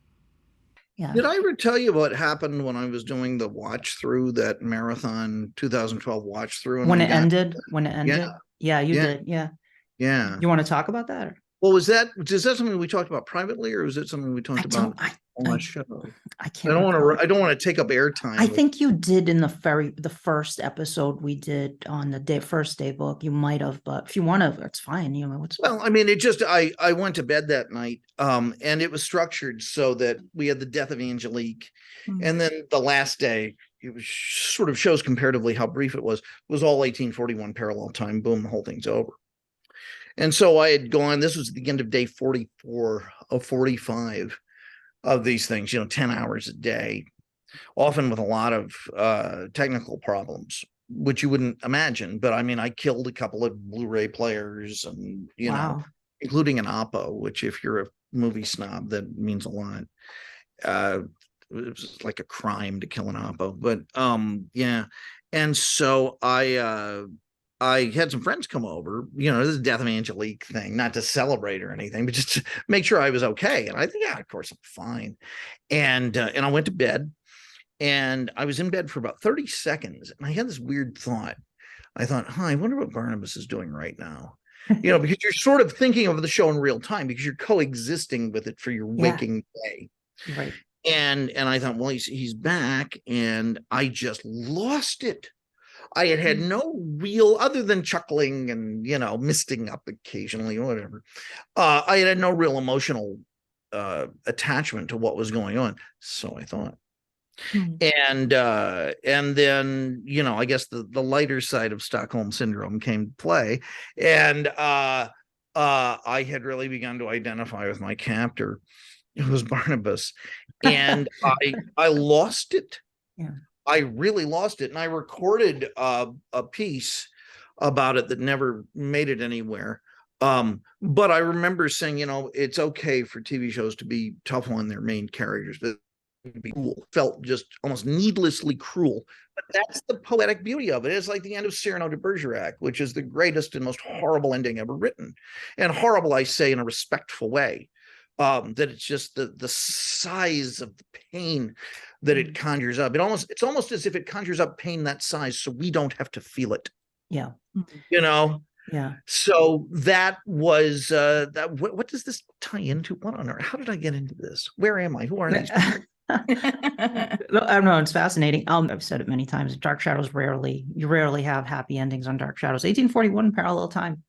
Speaker 1: Yeah.
Speaker 2: Did I ever tell you what happened when I was doing the watch through, that marathon 2012 watch through?
Speaker 1: When it ended? Yeah, you
Speaker 2: Yeah.
Speaker 1: did. Yeah.
Speaker 2: Yeah.
Speaker 1: You want to talk about that?
Speaker 2: Well, is that something we talked about privately, or is it something we talked about on the show?
Speaker 1: I can't. I
Speaker 2: don't want to take up airtime.
Speaker 1: I think you did in the first episode we did on the first day book. You might have, but if you want to, it's fine. You know,
Speaker 2: well, I mean, it just I went to bed that night, and it was structured so that we had the death of Angelique, and then the last day, it was sort of shows comparatively how brief it was all 1841 parallel time. Boom, the whole thing's over. And so I had gone, this was the end of day 44 of 45 of these things, 10 hours a day. often with a lot of technical problems, which you wouldn't imagine. But I mean, I killed a couple of Blu-ray players, and
Speaker 1: Wow.
Speaker 2: including an Oppo, which if you're a movie snob, that means a lot. It was like a crime to kill an Oppo, but yeah. And so I had some friends come over, this is Death of Angelique thing, not to celebrate or anything, but just to make sure I was okay. And I think, yeah, of course I'm fine. And I went to bed, and I was in bed for about 30 seconds, and I had this weird thought. I thought, I wonder what Barnabas is doing right now. Because you're sort of thinking of the show in real time because you're coexisting with it for your waking day.
Speaker 1: Right.
Speaker 2: And I thought, well, he's back, and I just lost it. I had no real, other than chuckling and misting up occasionally or whatever. I had no real emotional attachment to what was going on. So I thought. And then I guess the lighter side of Stockholm syndrome came to play, and I had really begun to identify with my captor. It was Barnabas, and I lost it.
Speaker 1: Yeah.
Speaker 2: I really lost it, and I recorded a piece about it that never made it anywhere. But I remember saying, it's okay for TV shows to be tough on their main characters. Be cruel. Felt just almost needlessly cruel, but that's the poetic beauty of it. It's like the end of Cyrano de Bergerac, which is the greatest and most horrible ending ever written. And horrible, I say in a respectful way, that it's just the size of the pain that it conjures up. It's almost as if it conjures up pain that size so we don't have to feel it.
Speaker 1: Yeah.
Speaker 2: Yeah. So that was that. What does this tie into? What on earth? How did I get into this? Where am I? Who are these people?
Speaker 1: I don't know. It's fascinating. I've said it many times. Dark Shadows you rarely have happy endings on Dark Shadows. 1841 Parallel Time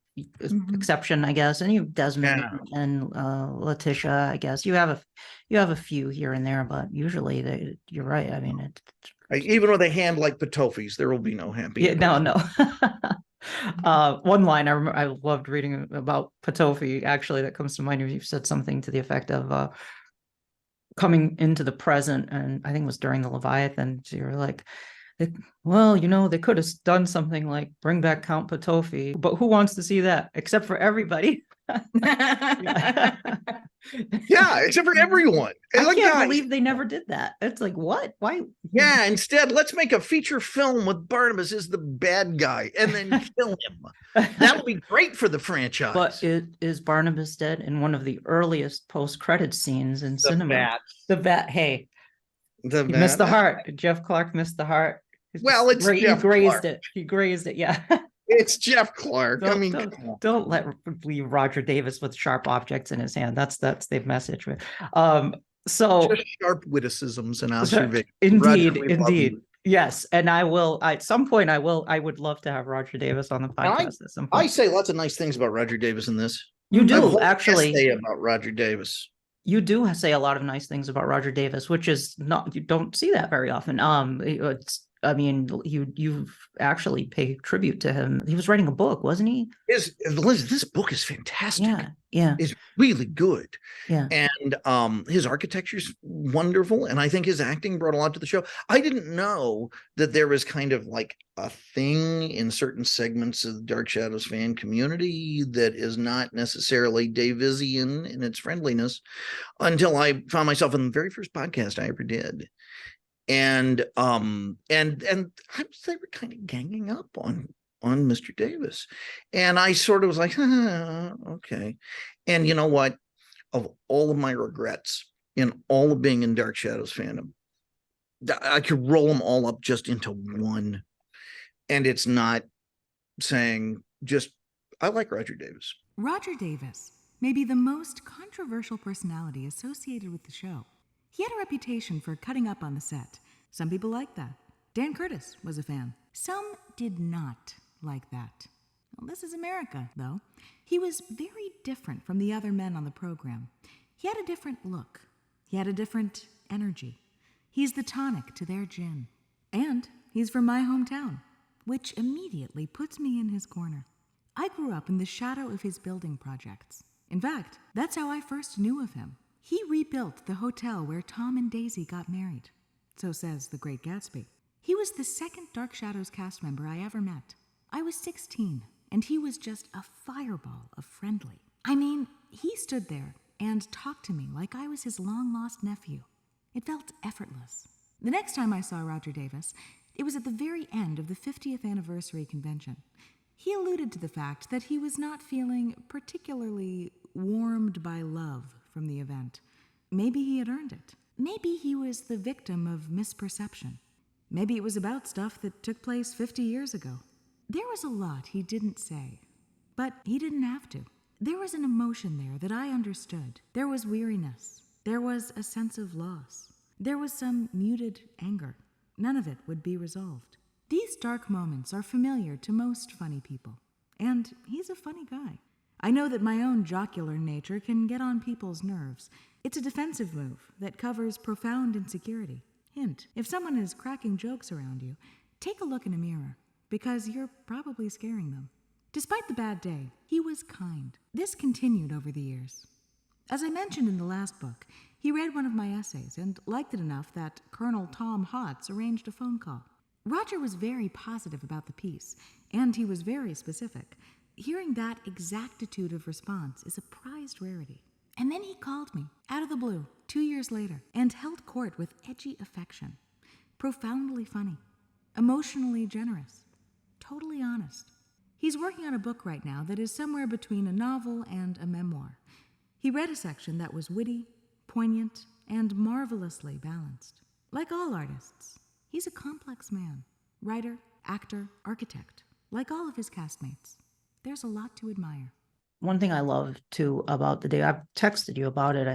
Speaker 1: exception, I guess. And you have Desmond and Letitia, I guess. You have a few here and there, but usually you're right. I mean,
Speaker 2: even with a hand like Patofi's, there will be no happy.
Speaker 1: Yeah, no. One line I loved reading about Patofi, actually, that comes to mind. You said something to the effect of coming into the present, and I think it was during the Leviathan. So you're like, well, they could have done something like bring back Count Patofi, but who wants to see that except for everybody?
Speaker 2: Yeah, except for everyone.
Speaker 1: I can't believe they never did that. It's like, what? Why?
Speaker 2: Yeah, instead, let's make a feature film with Barnabas as the bad guy and then kill him. That would be great for the franchise.
Speaker 1: But is Barnabas dead in one of the earliest post-credit scenes in cinema? The bat. Hey, he missed the heart. Jeff Clark missed the heart.
Speaker 2: Well, it's Jeff Clark.
Speaker 1: He grazed it. Yeah.
Speaker 2: It's Jeff Clark.
Speaker 1: Don't leave Roger Davis with sharp objects in his hand. That's the message. So
Speaker 2: just sharp witticisms and observations.
Speaker 1: Indeed. Yes, and I will at some point. I would love to have Roger Davis on the podcast at some point.
Speaker 2: I say lots of nice things about Roger Davis in this.
Speaker 1: You do actually
Speaker 2: say about Roger Davis.
Speaker 1: You do say a lot of nice things about Roger Davis, which is not, you don't see that very often. You've actually paid tribute to him. He was writing a book, wasn't he?
Speaker 2: This book is fantastic.
Speaker 1: Yeah.
Speaker 2: It's really good.
Speaker 1: Yeah.
Speaker 2: And his architecture's wonderful. And I think his acting brought a lot to the show. I didn't know that there was kind of like a thing in certain segments of the Dark Shadows fan community that is not necessarily Davisian in its friendliness until I found myself in the very first podcast I ever did. And I was, they were kind of ganging up on Mr. Davis. And I sort of was like, okay. And you know what? Of all of my regrets in all of being in Dark Shadows fandom, I could roll them all up just into one. And it's not saying just, I like Roger Davis.
Speaker 5: Roger Davis may be the most controversial personality associated with the show. He had a reputation for cutting up on the set. Some people liked that. Dan Curtis was a fan. Some did not like that. Well, this is America, though. He was very different from the other men on the program. He had a different look. He had a different energy. He's the tonic to their gin. And he's from my hometown, which immediately puts me in his corner. I grew up in the shadow of his building projects. In fact, that's how I first knew of him. He rebuilt the hotel where Tom and Daisy got married. so says The Great Gatsby. He was the second Dark Shadows cast member I ever met. I was 16, and he was just a fireball of friendly. I mean, he stood there and talked to me like I was his long-lost nephew. It felt effortless. The next time I saw Roger Davis, it was at the very end of the 50th anniversary convention. He alluded to the fact that he was not feeling particularly warmed by love from the event. Maybe he had earned it. Maybe he was the victim of misperception. Maybe it was about stuff that took place 50 years ago. There was a lot he didn't say, but he didn't have to. There was an emotion there that I understood. There was weariness. There was a sense of loss. There was some muted anger. None of it would be resolved. These dark moments are familiar to most funny people, and he's a funny guy. I know that my own jocular nature can get on people's nerves. It's a defensive move that covers profound insecurity. Hint, if someone is cracking jokes around you, take a look in a mirror, because you're probably scaring them. Despite the bad day, he was kind. This continued over the years. As I mentioned in the last book, he read one of my essays and liked it enough that Colonel Tom Hotz arranged a phone call. Roger was very positive about the piece, and he was very specific. Hearing that exactitude of response is a prized rarity. And then he called me, out of the blue, 2 years later, and held court with edgy affection. Profoundly funny, emotionally generous, totally honest. He's working on a book right now that is somewhere between a novel and a memoir. He read a section that was witty, poignant, and marvelously balanced. Like all artists, he's a complex man. Writer, actor, architect. Like all of his castmates. There's a lot to admire.
Speaker 1: One thing I love too about the day, I've texted you about it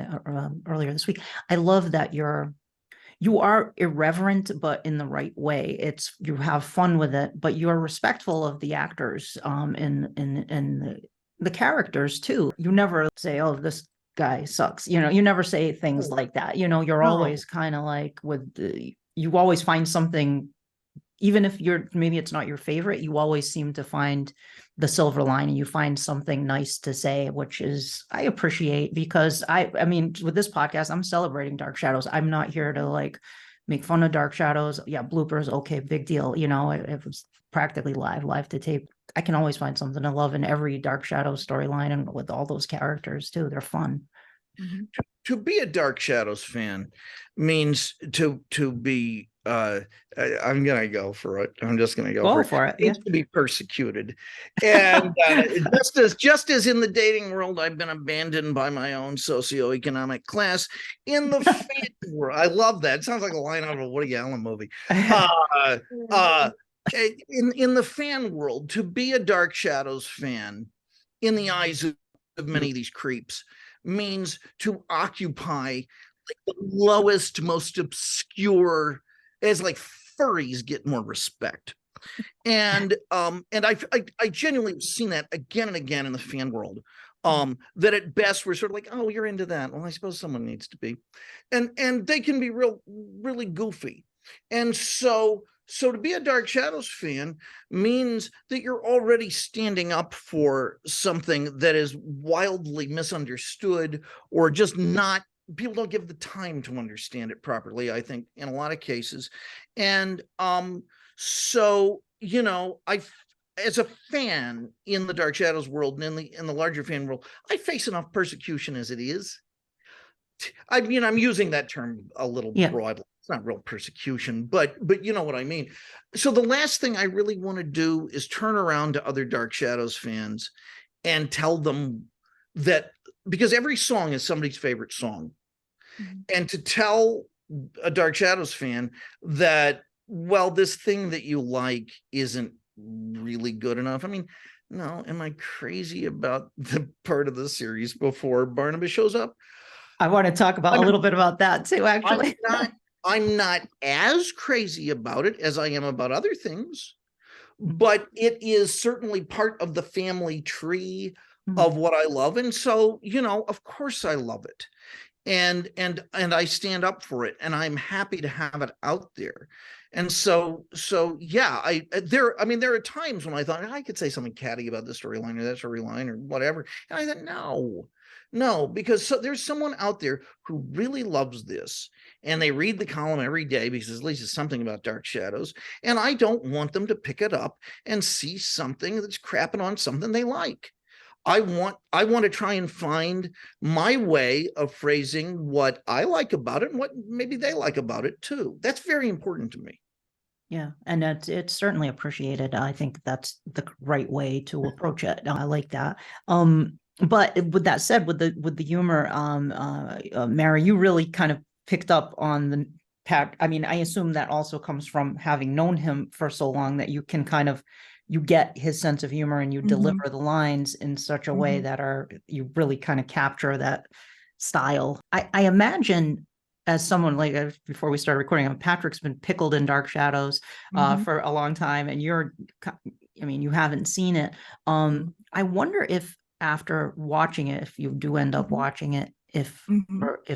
Speaker 1: earlier this week. I love that you are irreverent, but in the right way. You have fun with it, but you're respectful of the actors, and the characters too. You never say, "Oh, this guy sucks." You never say things like that. You're always kind of like you always find something. Even if maybe it's not your favorite, you always seem to find the silver lining. You find something nice to say, which is I appreciate, because I mean, with this podcast, I'm celebrating Dark Shadows. I'm not here to make fun of Dark Shadows. Yeah, bloopers, okay, big deal. It was practically live to tape. I can always find something to love in every Dark Shadows storyline, and with all those characters too. They're fun.
Speaker 2: Mm-hmm. To be a Dark Shadows fan means to be I'm gonna go for it. I'm just gonna go for it.
Speaker 1: Yeah.
Speaker 2: To be persecuted, and just as in the dating world, I've been abandoned by my own socioeconomic class. In the fan world, I love that. It sounds like a line out of a Woody Allen movie. In the fan world, to be a Dark Shadows fan, in the eyes of many of these creeps, means to occupy the lowest, most obscure, as furries get more respect. And I genuinely have seen that again and again in the fan world. That at best we're sort of like, oh, you're into that. Well, I suppose someone needs to be. And they can be really goofy. And so to be a Dark Shadows fan means that you're already standing up for something that is wildly misunderstood, or just not, people don't give the time to understand it properly, I think, in a lot of cases. And so, as a fan in the Dark Shadows world and in the larger fan world, I face enough persecution as it is. I'm using that term a little broadly. It's not real persecution, but you know what I mean. So the last thing I really want to do is turn around to other Dark Shadows fans and tell them that, because every song is somebody's favorite song. Mm-hmm. And to tell a Dark Shadows fan that, well, this thing that you like isn't really good enough. I mean, no, am I crazy about the part of the series before Barnabas shows up?
Speaker 1: I want to talk about a little bit about that too, actually.
Speaker 2: I'm not as crazy about it as I am about other things, but it is certainly part of the family tree of what I love. And so, of course I love it. and I stand up for it, and I'm happy to have it out there. And so yeah, there are times when I thought I could say something catty about this storyline or that storyline or whatever, and I thought no, because there's someone out there who really loves this, and they read the column every day because at least it's something about Dark Shadows, and I don't want them to pick it up and see something that's crapping on something they like. I want to try and find my way of phrasing what I like about it and what maybe they like about it too. That's very important to me.
Speaker 1: Yeah, and it's certainly appreciated. I think that's the right way to approach it. I like that. But with that said, with the humor, Mary, you really kind of picked up on the Pat. I mean, I assume that also comes from having known him for so long that you can kind of, you get his sense of humor and you deliver the lines in such a way that you really kind of capture that style. I imagine, as someone, like, before we started recording, Patrick's been pickled in Dark Shadows for a long time, and you haven't seen it. I wonder if after watching it, if you do end up watching it, if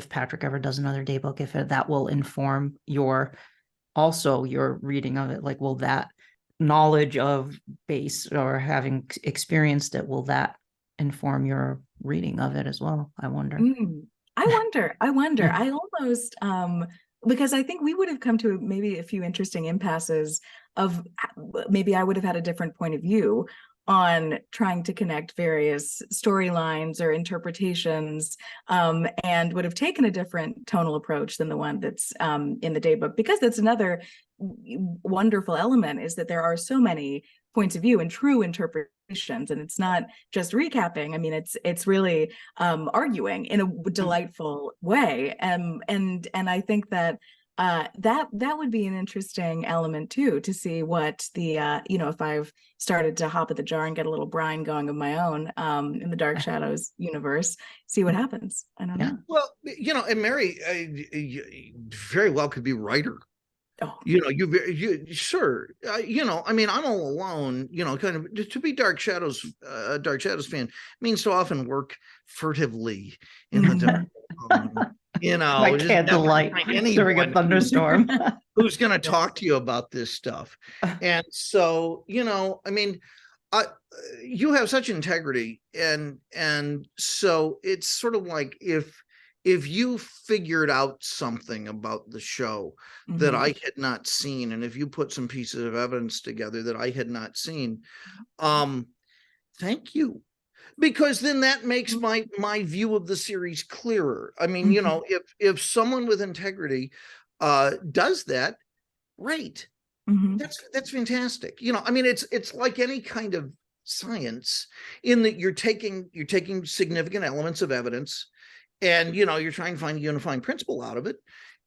Speaker 1: Patrick ever does another daybook, if that will inform your reading of it. Like, will that knowledge of base or having experienced it, will that inform your reading of it as well? I wonder.
Speaker 3: I wonder. I almost, because I think we would have come to maybe a few interesting impasses of maybe I would have had a different point of view on trying to connect various storylines or interpretations, and would have taken a different tonal approach than the one that's in the daybook, because that's another wonderful element, is that there are so many points of view and true interpretations, and it's not just recapping. I mean, it's really arguing in a delightful way, and I think that that would be an interesting element too, to see what the if I've started to hop at the jar and get a little brine going of my own in the Dark Shadows universe, see what happens. I don't know.
Speaker 2: Well, and Mary, you very well could be writer.
Speaker 3: Oh.
Speaker 2: You sure. I mean, I'm all alone, kind of, to be Dark Shadows fan means to often work furtively in the dark.
Speaker 1: Like candlelight during a thunderstorm.
Speaker 2: Who's going to talk to you about this stuff? And so, I mean, you have such integrity, and so it's sort of like if you figured out something about the show that I had not seen, and if you put some pieces of evidence together that I had not seen, thank you. Because then that makes my view of the series clearer. I mean, if someone with integrity does that, great. That's fantastic. I mean, it's like any kind of science, in that you're taking significant elements of evidence, and you're trying to find a unifying principle out of it.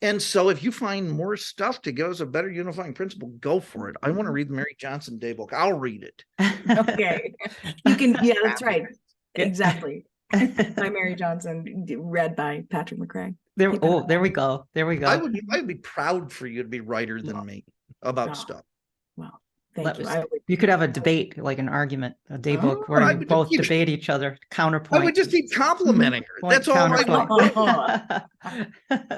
Speaker 2: And so if you find more stuff to give us a better unifying principle, go for it. I want to read the Mary Johnson Daybook. I'll read it.
Speaker 3: Okay. You can, yeah, that's right. Exactly. By Mary Johnson, read by Patrick McCray.
Speaker 1: There we go.
Speaker 2: I would be proud for you to be writer than me about stuff.
Speaker 3: Well, thank you.
Speaker 1: You could have a debate, like an argument, a daybook where you both debate each other, counterpoint.
Speaker 2: I would just keep complimenting her. That's all I want.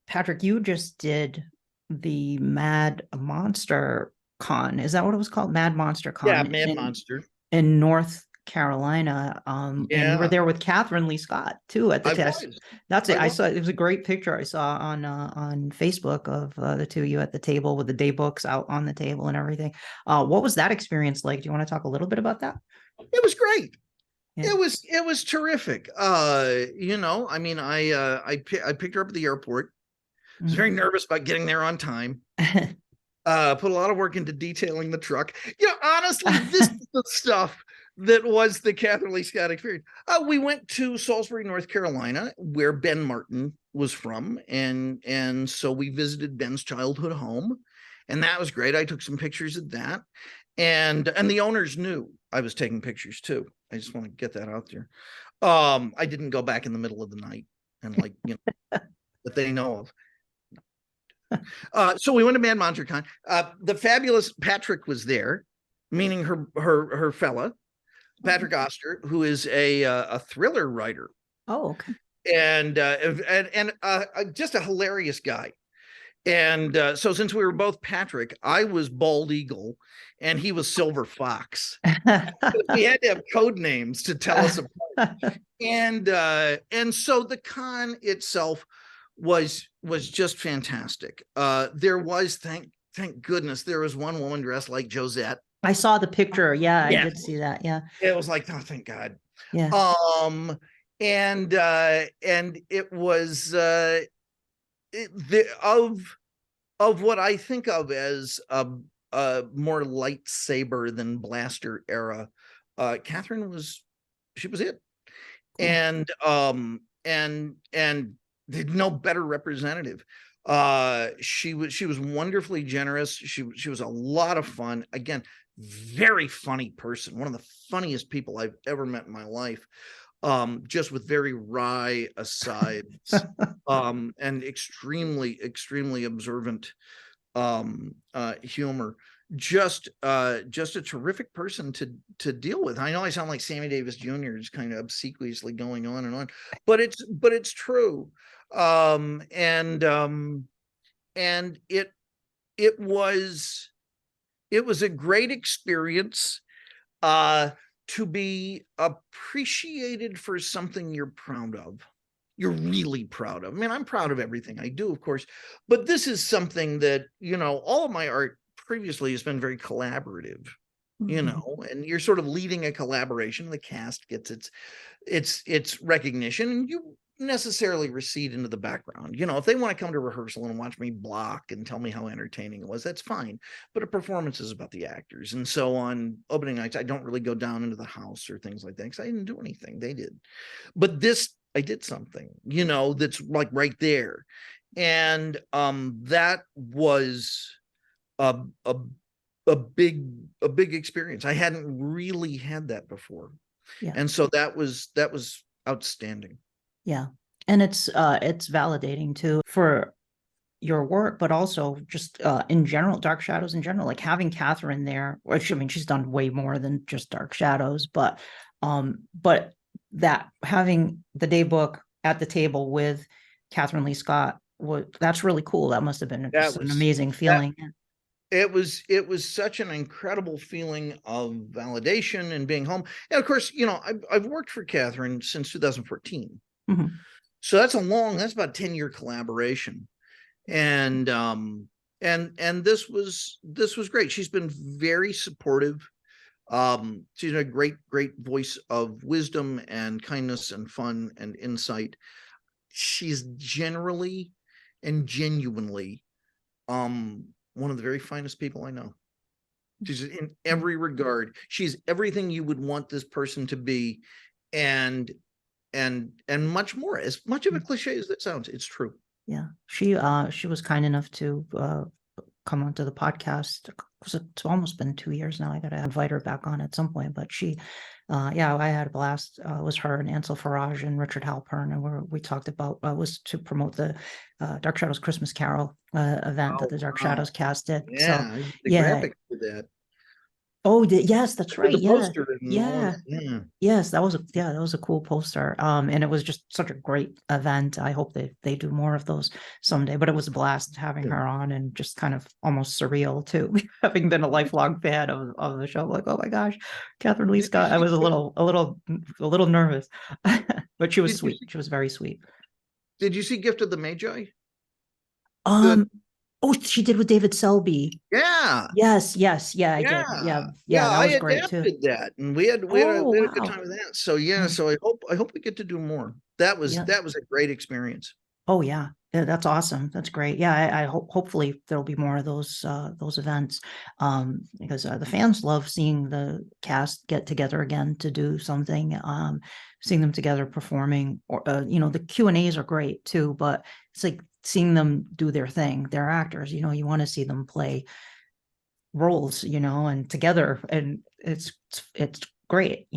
Speaker 1: Patrick, you just did the Mad Monster Con. Is that what it was called? Mad Monster Con.
Speaker 2: Yeah, Mad Monster.
Speaker 1: In North Carolina. And you were there with Catherine Lee Scott too at the test. That's it. I saw, it was a great picture I saw on Facebook of the two of you at the table with the day books out on the table and everything. What was that experience like? Do you want to talk a little bit about that?
Speaker 2: It was great.
Speaker 1: Yeah.
Speaker 2: It was terrific. I mean, I picked her up at the airport. I was very nervous about getting there on time. Put a lot of work into detailing the truck. Honestly, this is the stuff that was the Catherine Lee Scott experience. We went to Salisbury, North Carolina, where Ben Martin was from, and so we visited Ben's childhood home, and that was great. I took some pictures of that, and the owners knew I was taking pictures too. I just want to get that out there. I didn't go back in the middle of the night and that they know of. So we went to Mad Monster Con. The fabulous Patrick was there, meaning her fella, Patrick Oster, who is a thriller writer.
Speaker 1: Oh, okay.
Speaker 2: and just a hilarious guy. And so since we were both Patrick, I was Bald Eagle and he was Silver Fox. We had to have code names to tell us apart. And so the con itself was just fantastic. There was, thank goodness, there was one woman dressed like Josette.
Speaker 1: I saw the picture. Yeah, I did see that. Yeah.
Speaker 2: It was like, oh, thank God.
Speaker 1: Yeah.
Speaker 2: And it was of what I think of as a more lightsaber than blaster era. Catherine was it. Cool. And there's no better representative. She was wonderfully generous. She was a lot of fun. Again, very funny person. One of the funniest people I've ever met in my life. Just with very wry asides, and extremely observant humor. Just a terrific person to deal with. I know I sound like Sammy Davis Jr. is kind of obsequiously going on and on, but it's true. And it was a great experience to be appreciated for something you're proud of. You're really proud of. I mean, I'm proud of everything I do, of course, but this is something that, all of my art previously has been very collaborative, and you're sort of leading a collaboration. The cast gets its recognition, and you necessarily recede into the background. If they want to come to rehearsal and watch me block and tell me how entertaining it was, that's fine. But a performance is about the actors. And so on opening nights, I don't really go down into the house or things like that because I didn't do anything. They did. But this, I did something, that's like right there. And that was a big experience. I hadn't really had that before. Yeah. And so that was outstanding.
Speaker 1: Yeah. And it's validating too for your work, but also just in general, Dark Shadows in general, like having Catherine there, which, I mean, she's done way more than just Dark Shadows, but that having the day book at the table with Catherine Lee Scott, that's really cool. That must have been an amazing feeling.
Speaker 2: It was such an incredible feeling of validation and being home. And of course, I've worked for Catherine since 2014. Mm-hmm. So that's about a 10-year collaboration. And this was great. She's been very supportive. She's a great voice of wisdom and kindness and fun and insight. She's generally and genuinely one of the very finest people I know. She's in every regard. She's everything you would want this person to be, and much more. As much of a cliche as that sounds, it's true.
Speaker 1: Yeah, she was kind enough to come onto the podcast. It's almost been 2 years now. I got to invite her back on at some point. But she, I had a blast. It was her and Ansel Farage and Richard Halpern, and we talked about was to promote the Dark Shadows Christmas Carol event that the Dark Shadows cast did.
Speaker 2: Yeah, so, the graphic for that.
Speaker 1: Oh, yes, that's right.
Speaker 2: Yeah.
Speaker 1: Yes, that was a cool poster. And it was just such a great event. I hope they do more of those someday. But it was a blast having her on, and just kind of almost surreal too, having been a lifelong fan of the show. Like, oh my gosh, Catherine Lee Scott. I was a little nervous, but she was sweet. She was very sweet.
Speaker 2: Did you see Gift of the Magi?
Speaker 1: Oh, she did with David Selby.
Speaker 2: Yeah.
Speaker 1: Yes. Yeah, I did. Yeah. That was great too.
Speaker 2: That, and we had a good time with that. So so I hope we get to do more. That was a great experience.
Speaker 1: Oh yeah, that's awesome. That's great. Yeah, I hope hopefully there'll be more of those events, because the fans love seeing the cast get together again to do something. Seeing them together performing, or the Q&As are great too, but it's like seeing them do their thing. They're actors, you want to see them play roles, and together, and it's great,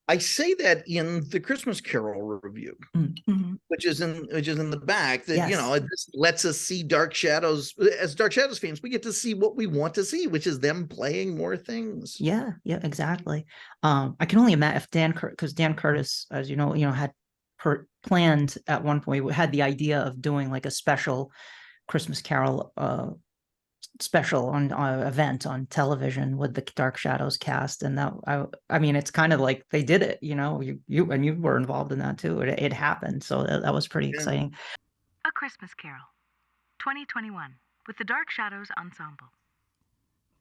Speaker 2: I say that in the Christmas Carol review, mm-hmm. which is in the back, that this lets us see Dark Shadows. As Dark Shadows fans, we get to see what we want to see, which is them playing more things.
Speaker 1: Yeah, exactly. I can only imagine if because Dan Curtis, as you know, had planned at one point, we had the idea of doing like a special Christmas Carol special on event on television with the Dark Shadows cast, and that I mean, it's kind of like they did it, you know. You were involved in that too. It happened, so that was pretty exciting.
Speaker 4: A Christmas Carol, 2021, with the Dark Shadows Ensemble.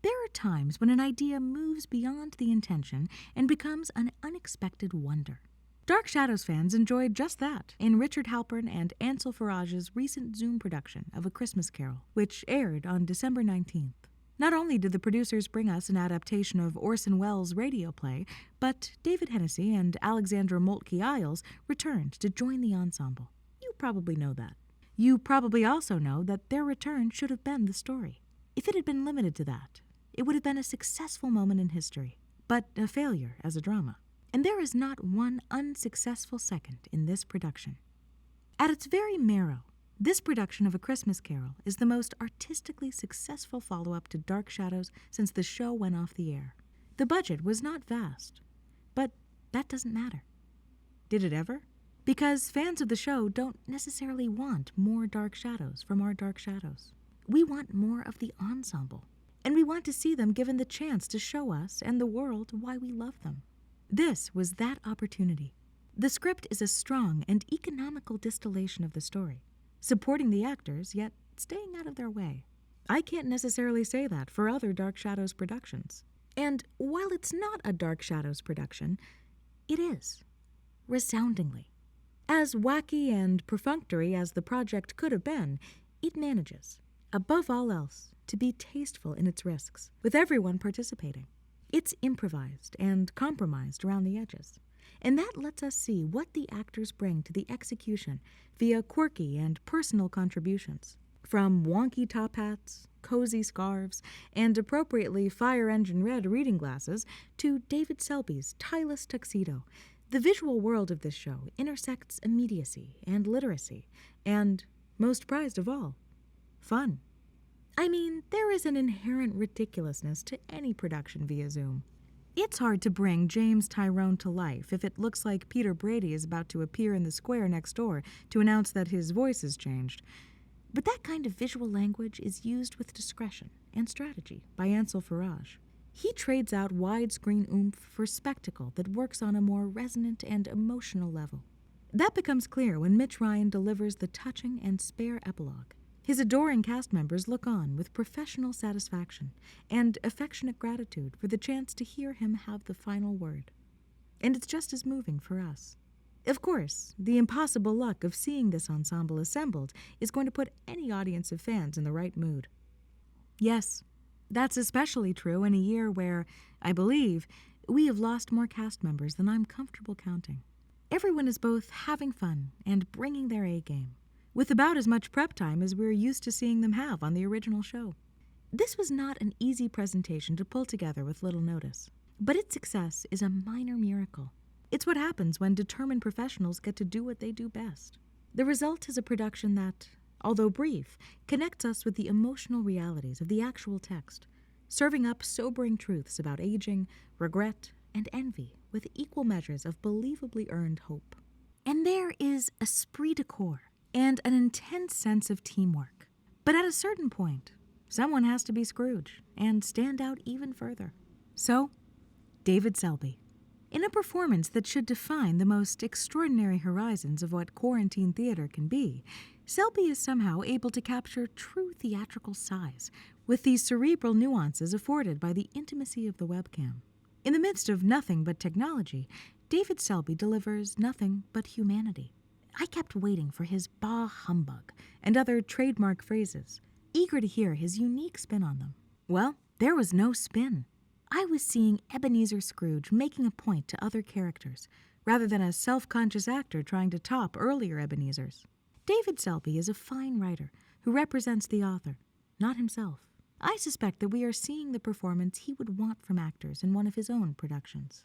Speaker 5: There are times when an idea moves beyond the intention and becomes an unexpected wonder. Dark Shadows fans enjoyed just that in Richard Halpern and Ansel Farage's recent Zoom production of A Christmas Carol, which aired on December 19th. Not only did the producers bring us an adaptation of Orson Welles' radio play, but David Hennessy and Alexandra Moltke-Isles returned to join the ensemble. You probably know that. You probably also know that their return should have been the story. If it had been limited to that, it would have been a successful moment in history, but a failure as a drama. And there is not one unsuccessful second in this production. At its very marrow, this production of A Christmas Carol is the most artistically successful follow-up to Dark Shadows since the show went off the air. The budget was not vast, but that doesn't matter. Did it ever? Because fans of the show don't necessarily want more Dark Shadows from our Dark Shadows. We want more of the ensemble, and we want to see them given the chance to show us and the world why we love them. This was that opportunity. The script is a strong and economical distillation of the story, supporting the actors, yet staying out of their way. I can't necessarily say that for other Dark Shadows productions. And while it's not a Dark Shadows production, it is, resoundingly. As wacky and perfunctory as the project could have been, it manages, above all else, to be tasteful in its risks, with everyone participating. It's improvised and compromised around the edges, and that lets us see what the actors bring to the execution via quirky and personal contributions. From wonky top hats, cozy scarves, and appropriately fire engine red reading glasses to David Selby's tieless tuxedo, the visual world of this show intersects immediacy and literacy, and, most prized of all, fun. I mean, there is an inherent ridiculousness to any production via Zoom. It's hard to bring James Tyrone to life if it looks like Peter Brady is about to appear in the square next door to announce that his voice has changed. But that kind of visual language is used with discretion and strategy by Ansel Farage. He trades out widescreen oomph for spectacle that works on a more resonant and emotional level. That becomes clear when Mitch Ryan delivers the touching and spare epilogue. His adoring cast members look on with professional satisfaction and affectionate gratitude for the chance to hear him have the final word. And it's just as moving for us. Of course, the impossible luck of seeing this ensemble assembled is going to put any audience of fans in the right mood. Yes, that's especially true in a year where, I believe, we have lost more cast members than I'm comfortable counting. Everyone is both having fun and bringing their A-game, with about as much prep time as we're used to seeing them have on the original show. This was not an easy presentation to pull together with little notice, but its success is a minor miracle. It's what happens when determined professionals get to do what they do best. The result is a production that, although brief, connects us with the emotional realities of the actual text, serving up sobering truths about aging, regret, and envy with equal measures of believably earned hope. And there is esprit de corps and an intense sense of teamwork. But at a certain point, someone has to be Scrooge and stand out even further. So, David Selby. In a performance that should define the most extraordinary horizons of what quarantine theater can be, Selby is somehow able to capture true theatrical size with the cerebral nuances afforded by the intimacy of the webcam. In the midst of nothing but technology, David Selby delivers nothing but humanity. I kept waiting for his bah humbug and other trademark phrases, eager to hear his unique spin on them. Well, there was no spin. I was seeing Ebenezer Scrooge making a point to other characters, rather than a self-conscious actor trying to top earlier Ebenezers. David Selby is a fine writer who represents the author, not himself. I suspect that we are seeing the performance he would want from actors in one of his own productions.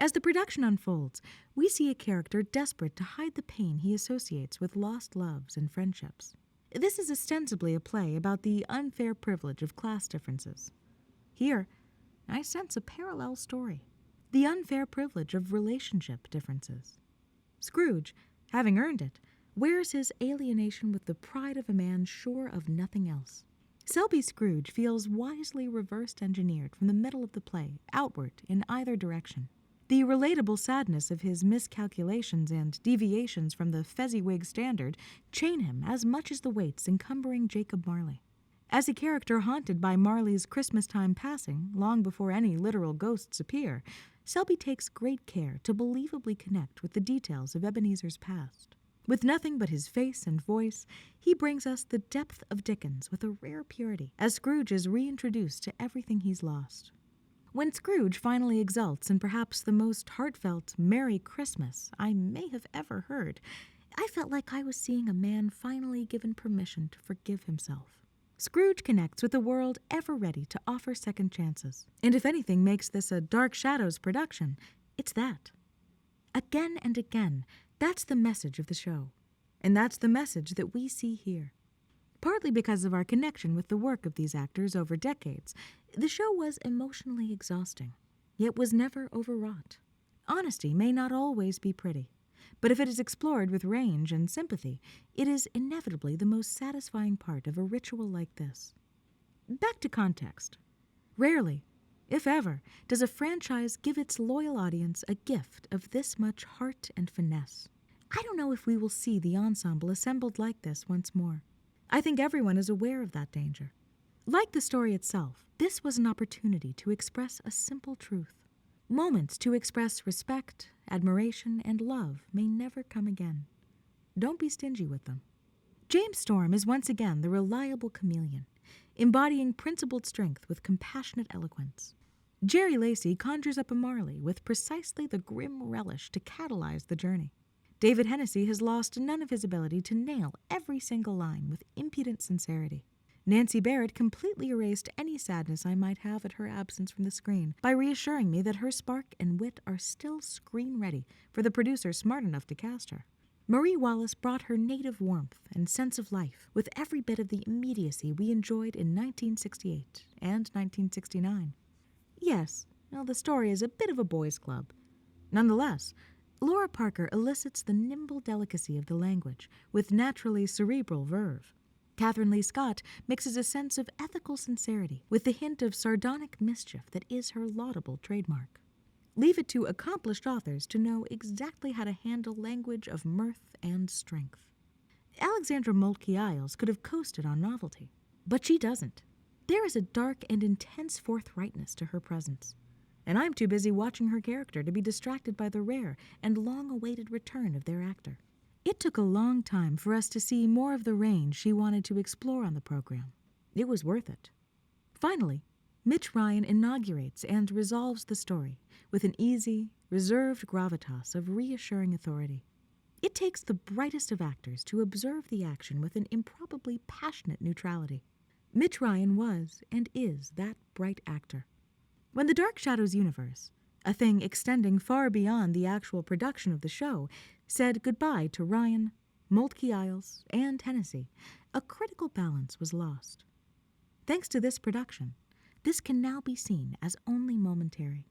Speaker 5: As the production unfolds, we see a character desperate to hide the pain he associates with lost loves and friendships. This is ostensibly a play about the unfair privilege of class differences. Here, I sense a parallel story, the unfair privilege of relationship differences. Scrooge, having earned it, wears his alienation with the pride of a man sure of nothing else. Selby Scrooge feels wisely reversed engineered from the middle of the play, outward in either direction. The relatable sadness of his miscalculations and deviations from the Fezziwig standard chain him as much as the weights encumbering Jacob Marley. As a character haunted by Marley's Christmas-time passing, long before any literal ghosts appear, Selby takes great care to believably connect with the details of Ebenezer's past. With nothing but his face and voice, he brings us the depth of Dickens with a rare purity, as Scrooge is reintroduced to everything he's lost. When Scrooge finally exults in perhaps the most heartfelt Merry Christmas I may have ever heard, I felt like I was seeing a man finally given permission to forgive himself. Scrooge connects with a world ever ready to offer second chances. And if anything makes this a Dark Shadows production, it's that. Again and again, that's the message of the show. And that's the message that we see here. Partly because of our connection with the work of these actors over decades, the show was emotionally exhausting, yet was never overwrought. Honesty may not always be pretty, but if it is explored with range and sympathy, it is inevitably the most satisfying part of a ritual like this. Back to context. Rarely, if ever, does a franchise give its loyal audience a gift of this much heart and finesse. I don't know if we will see the ensemble assembled like this once more. I think everyone is aware of that danger. Like the story itself, this was an opportunity to express a simple truth. Moments to express respect, admiration, and love may never come again. Don't be stingy with them. James Storm is once again the reliable chameleon, embodying principled strength with compassionate eloquence. Jerry Lacey conjures up a Marley with precisely the grim relish to catalyze the journey. David Hennessy has lost none of his ability to nail every single line with impudent sincerity. Nancy Barrett completely erased any sadness I might have at her absence from the screen by reassuring me that her spark and wit are still screen-ready for the producer smart enough to cast her. Marie Wallace brought her native warmth and sense of life with every bit of the immediacy we enjoyed in 1968 and 1969. Yes, well, the story is a bit of a boys' club. Nonetheless, Laura Parker elicits the nimble delicacy of the language with naturally cerebral verve. Catherine Lee Scott mixes a sense of ethical sincerity with the hint of sardonic mischief that is her laudable trademark. Leave it to accomplished authors to know exactly how to handle language of mirth and strength. Alexandra Moltke-Isles could have coasted on novelty, but she doesn't. There is a dark and intense forthrightness to her presence, and I'm too busy watching her character to be distracted by the rare and long-awaited return of their actor. It took a long time for us to see more of the range she wanted to explore on the program. It was worth it. Finally, Mitch Ryan inaugurates and resolves the story with an easy, reserved gravitas of reassuring authority. It takes the brightest of actors to observe the action with an improbably passionate neutrality. Mitch Ryan was and is that bright actor. When the Dark Shadows universe, a thing extending far beyond the actual production of the show, said goodbye to Ryan, Moltke-Isles, and Hennessy, a critical balance was lost. Thanks to this production, this can now be seen as only momentary.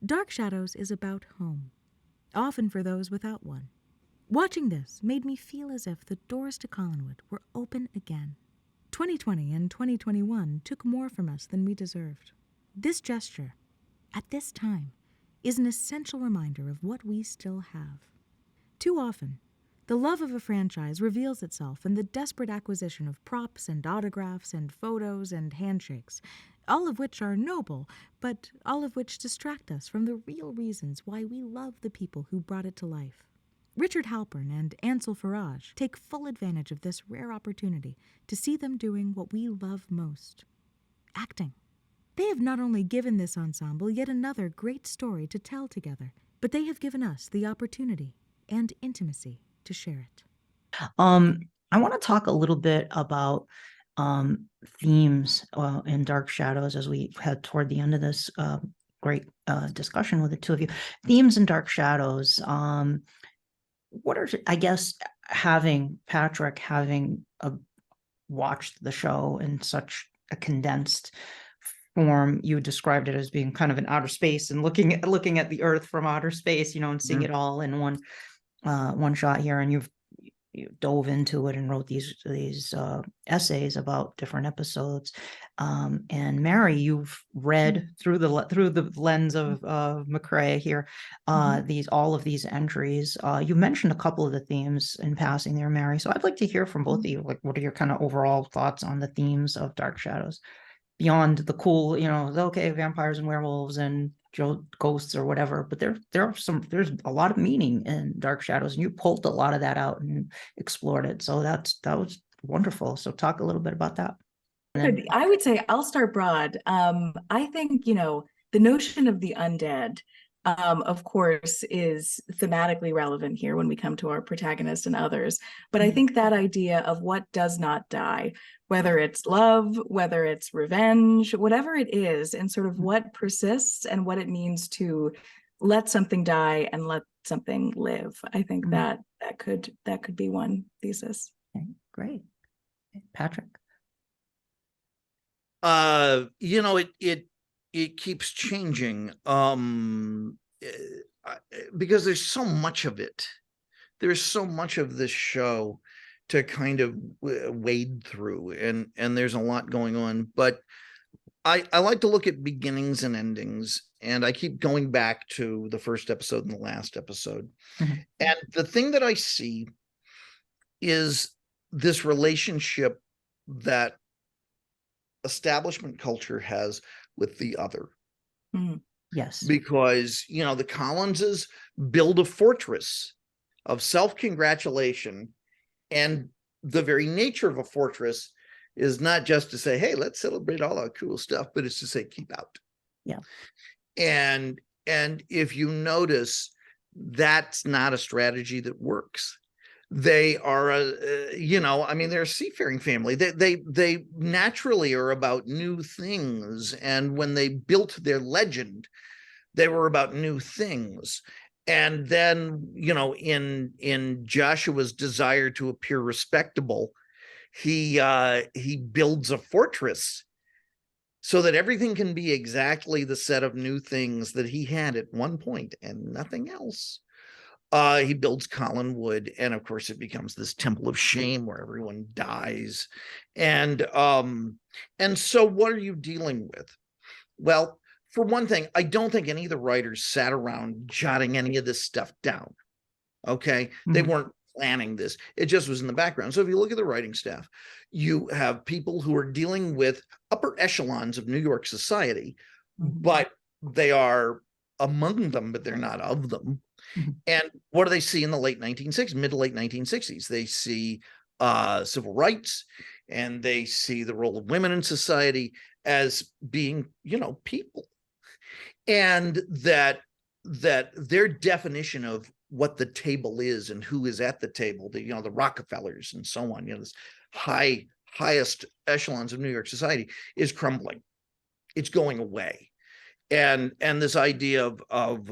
Speaker 5: Dark Shadows is about home, often for those without one. Watching this made me feel as if the doors to Collinwood were open again. 2020 and 2021 took more from us than we deserved. This gesture, at this time, is an essential reminder of what we still have. Too often, the love of a franchise reveals itself in the desperate acquisition of props and autographs and photos and handshakes, all of which are noble, but all of which distract us from the real reasons why we love the people who brought it to life. Richard Halpern and Ansel Farage take full advantage of this rare opportunity to see them doing what we love most: acting. They have not only given this ensemble yet another great story to tell together, but they have given us the opportunity and intimacy to share it.
Speaker 1: I want to talk a little bit about themes in Dark Shadows as we head toward the end of this great discussion with the two of you. Themes in Dark Shadows. What are, I guess, having watched the show in such a condensed form, you described it as being kind of in outer space and looking at the Earth from outer space, and seeing it all in one one shot here, and you dove into it and wrote these essays about different episodes. And Mary, you've read through the lens of McCray here, all of these entries. You mentioned a couple of the themes in passing there, Mary. So I'd like to hear from both of you. Like, what are your kind of overall thoughts on the themes of Dark Shadows? Beyond the cool, okay, vampires and werewolves and ghosts or whatever, but there's a lot of meaning in Dark Shadows, and you pulled a lot of that out and explored it. So that was wonderful. So talk a little bit about that.
Speaker 3: I would say I'll start broad. I think, the notion of the undead, of course, is thematically relevant here when we come to our protagonist and others. But I think that idea of what does not die, whether it's love, whether it's revenge, whatever it is, and sort of what persists and what it means to let something die and let something live. I think that could be one thesis.
Speaker 1: Okay, great. Patrick?
Speaker 2: It keeps changing because there's so much of it. There's so much of this show to kind of wade through, and there's a lot going on. But I like to look at beginnings and endings, and I keep going back to the first episode and the last episode. And the thing that I see is this relationship that establishment culture has with the other.
Speaker 1: Yes.
Speaker 2: Because, the Collinses build a fortress of self-congratulation, and the very nature of a fortress is not just to say, hey, let's celebrate all our cool stuff, but it's to say, keep out.
Speaker 1: Yeah.
Speaker 2: And if you notice, that's not a strategy that works. They are they're a seafaring family. They naturally are about new things. And when they built their legend, they were about new things. And then, in Joshua's desire to appear respectable, he builds a fortress so that everything can be exactly the set of new things that he had at one point and nothing else. He builds Collinwood, and of course it becomes this temple of shame where everyone dies. And so what are you dealing with? Well, for one thing, I don't think any of the writers sat around jotting any of this stuff down. Okay. They weren't planning this. It just was in the background. So if you look at the writing staff, you have people who are dealing with upper echelons of New York society, but they are among them, but they're not of them. And what do they see in the mid to late 1960s? They see civil rights, and they see the role of women in society as being, people. And that their definition of what the table is and who is at the table, the Rockefellers and so on, this highest echelons of New York society is crumbling. It's going away. And this idea of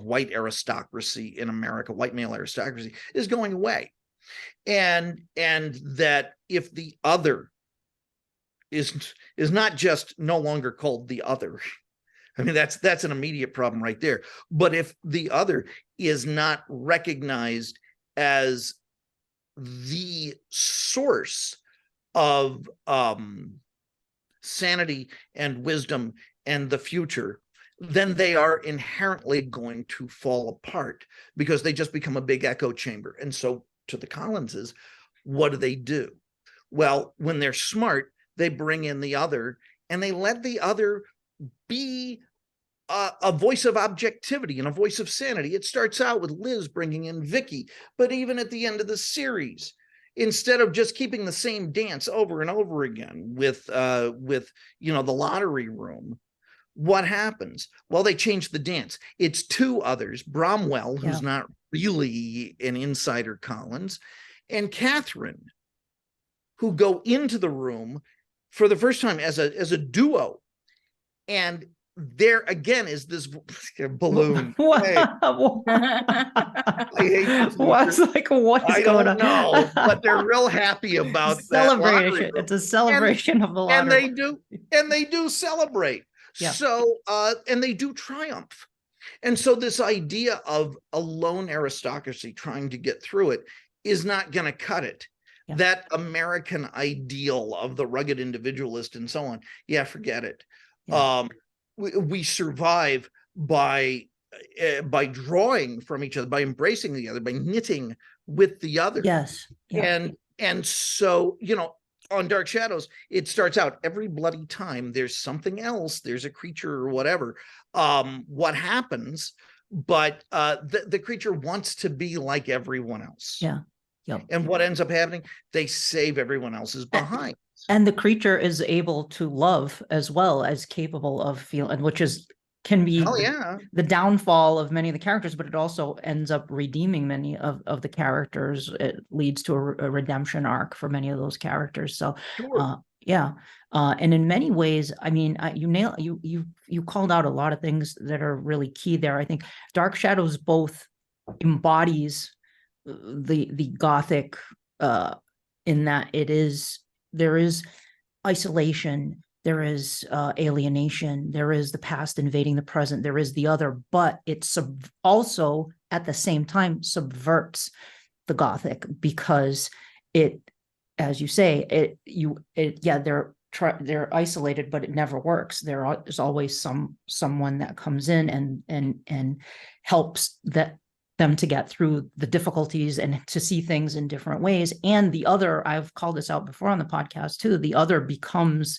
Speaker 2: white aristocracy in America, white male aristocracy, is going away. And that if the other is not just no longer called the other, I mean, that's an immediate problem right there. But if the other is not recognized as the source of sanity and wisdom and the future, then they are inherently going to fall apart because they just become a big echo chamber. And so to the Collinses, what do? Well, when they're smart, they bring in the other, and they let the other be a voice of objectivity and a voice of sanity. It starts out with Liz bringing in Vicky, but even at the end of the series, instead of just keeping the same dance over and over again with the lottery room, what happens? Well, they change the dance. It's two others, Bromwell, who's not really an insider Collins, and Catherine, who go into the room for the first time as a duo. And there again is this balloon. Hey. I hate this.
Speaker 1: What's going on?
Speaker 2: No, but they're real happy about
Speaker 1: celebration. It's a celebration of the lottery.
Speaker 2: And they do celebrate.
Speaker 1: Yeah.
Speaker 2: So and they do triumph. And so this idea of a lone aristocracy trying to get through it is not going to cut it.
Speaker 1: Yeah.
Speaker 2: That American ideal of the rugged individualist and so on, forget it.
Speaker 1: Yeah.
Speaker 2: We survive by drawing from each other, by embracing the other, by knitting with the other.
Speaker 1: Yes. Yeah.
Speaker 2: And so, on Dark Shadows, it starts out every bloody time there's something else, there's a creature or whatever. What happens? But the creature wants to be like everyone else.
Speaker 1: Yeah. Yep.
Speaker 2: And what ends up happening? They save everyone else's behind.
Speaker 1: And the creature is able to love as well as capable of feeling, which can be the downfall of many of the characters, but it also ends up redeeming many of the characters. It leads to a redemption arc for many of those characters. So,
Speaker 2: Sure.
Speaker 1: And in many ways, I mean, you called out a lot of things that are really key there. I think Dark Shadows both embodies the Gothic in that there is isolation, there is alienation, there is the past invading the present, there is the other, but it also at the same time subverts the Gothic, because it, as you say, they're isolated, but it never works. There's always someone that comes in and helps them to get through the difficulties and to see things in different ways. And the other, I've called this out before on the podcast too, the other becomes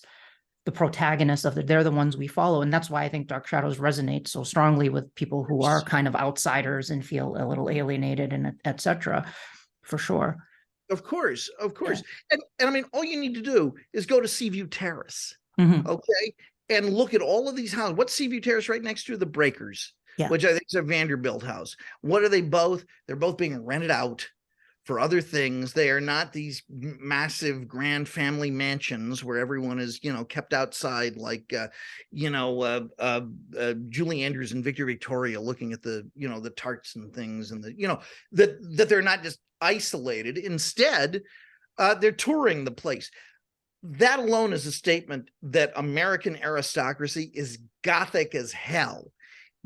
Speaker 1: the protagonist they're the ones we follow. And that's why I think Dark Shadows resonates so strongly with people who are kind of outsiders and feel a little alienated and et cetera, for sure.
Speaker 2: Of course. Yeah. And I mean, all you need to do is go to Seaview Terrace, okay? And look at all of these houses. What's Seaview Terrace right next to? The Breakers. Yeah. Which I think is a Vanderbilt house. What are they both? They're both being rented out for other things. They are not these massive grand family mansions where everyone is, kept outside like, Julie Andrews and Victor Victoria looking at the, the tarts and things and that they're not just isolated. Instead, they're touring the place. That alone is a statement that American aristocracy is Gothic as hell,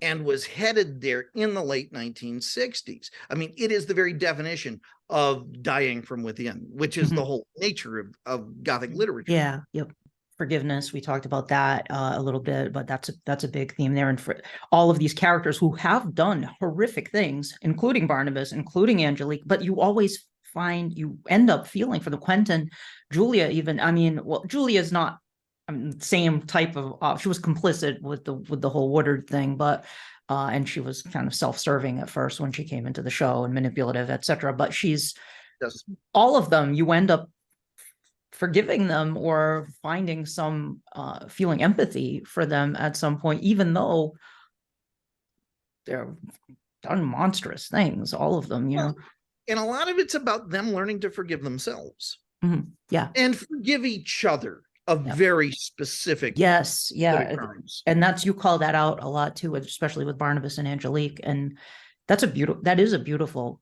Speaker 2: and was headed there in the late 1960s. I mean, it is the very definition of dying from within, which is the whole nature of Gothic literature.
Speaker 1: Yeah. Yep. Forgiveness. We talked about that a little bit, but that's a big theme there. And for all of these characters who have done horrific things, including Barnabas, including Angelique, but you always you end up feeling for the Quentin, Julia even. I mean, well, Julia's not same type of she was complicit with the whole Woodard thing, but and she was kind of self-serving at first when she came into the show and manipulative, etc. But all of them, you end up forgiving them or finding some feeling empathy for them at some point, even though they're done monstrous things, all of them,
Speaker 2: and a lot of it's about them learning to forgive themselves.
Speaker 1: Yeah,
Speaker 2: and forgive each other of very specific
Speaker 1: crimes. And you call that out a lot too, especially with Barnabas and Angelique, and that is a beautiful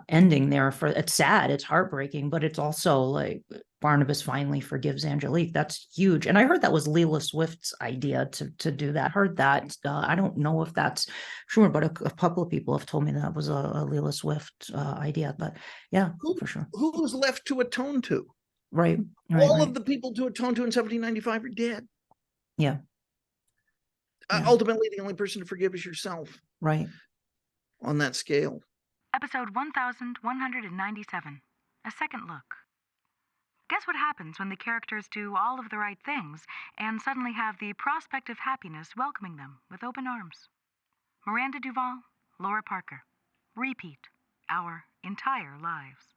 Speaker 1: ending there. It's sad, it's heartbreaking, but it's also like Barnabas finally forgives Angelique. That's huge. And I heard that was Leela Swift's idea to do that. Heard that. I don't know if that's true, but a couple of people have told me that was a Leela Swift idea. But yeah, for sure.
Speaker 2: Who's left to atone to?
Speaker 1: Right.
Speaker 2: All of the people to atone to in 1795 are dead.
Speaker 1: Yeah.
Speaker 2: Ultimately, the only person to forgive is yourself.
Speaker 1: Right.
Speaker 2: On that scale.
Speaker 4: Episode 1197. A second look. Guess what happens when the characters do all of the right things and suddenly have the prospect of happiness welcoming them with open arms? Miranda Duval, Laura Parker. Repeat our entire lives.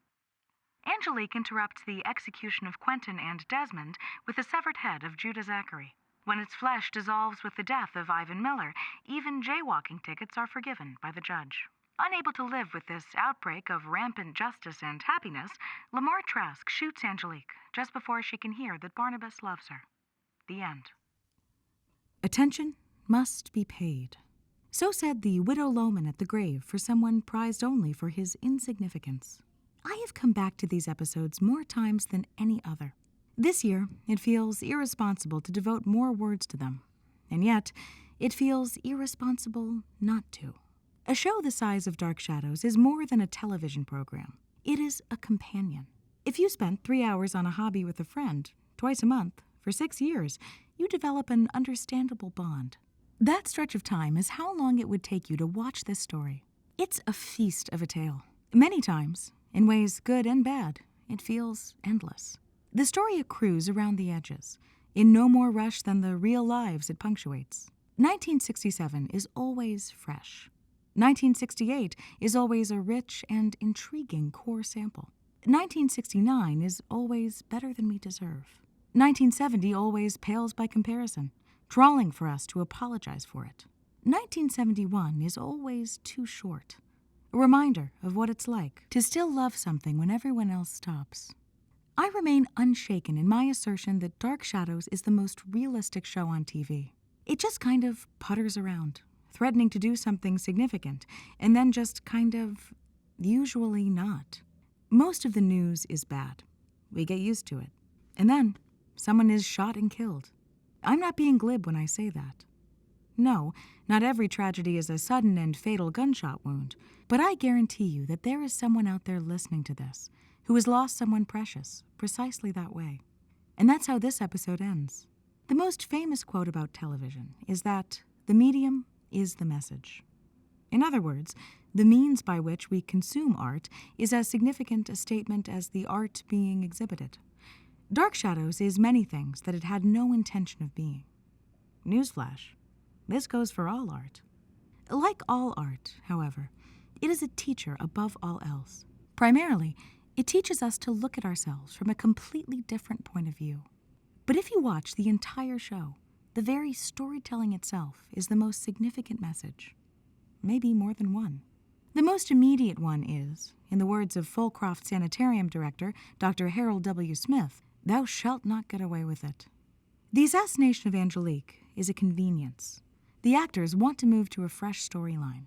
Speaker 4: Angelique interrupts the execution of Quentin and Desmond with the severed head of Judah Zachary. When its flesh dissolves with the death of Ivan Miller, even jaywalking tickets are forgiven by the judge. Unable to live with this outbreak of rampant justice and happiness, Lamar Trask shoots Angelique just before she can hear that Barnabas loves her. The end.
Speaker 5: Attention must be paid. So said the widow Lohman at the grave for someone prized only for his insignificance. I have come back to these episodes more times than any other. This year, it feels irresponsible to devote more words to them. And yet, It feels irresponsible not to. A show the size of Dark Shadows is more than a television program. It is a companion. If you spent 3 hours on a hobby with a friend, twice a month, for 6 years, you develop an understandable bond. That stretch of time is how long it would take you to watch this story. It's a feast of a tale. Many times, in ways good and bad, it feels endless. The story accrues around the edges, in no more rush than the real lives it punctuates. 1967 is always fresh. 1968 is always a rich and intriguing core sample. 1969 is always better than we deserve. 1970 always pales by comparison, trawling for us to apologize for it. 1971 is always too short, a reminder of what it's like to still love something when everyone else stops. I remain unshaken in my assertion that Dark Shadows is the most realistic show on TV. It just kind of putters around, threatening to do something significant, and then just kind of usually not. Most of the news is bad. We get used to it. And then someone is shot and killed. I'm not being glib when I say that. No, not every tragedy is a sudden and fatal gunshot wound, but I guarantee you that there is someone out there listening to this who has lost someone precious precisely that way. And that's how this episode ends. The most famous quote about television is that the medium is the message. In other words, the means by which we consume art is as significant a statement as the art being exhibited. Dark Shadows is many things that it had no intention of being. Newsflash, this goes for all art. Like all art, however, it is a teacher above all else. Primarily, it teaches us to look at ourselves from a completely different point of view. But if you watch the entire show, the very storytelling itself is the most significant message. Maybe more than one. The most immediate one is, in the words of Fulcroft Sanitarium Director Dr. Harold W. Smith, "Thou shalt not get away with it." The assassination of Angelique is a convenience. The actors want to move to a fresh storyline.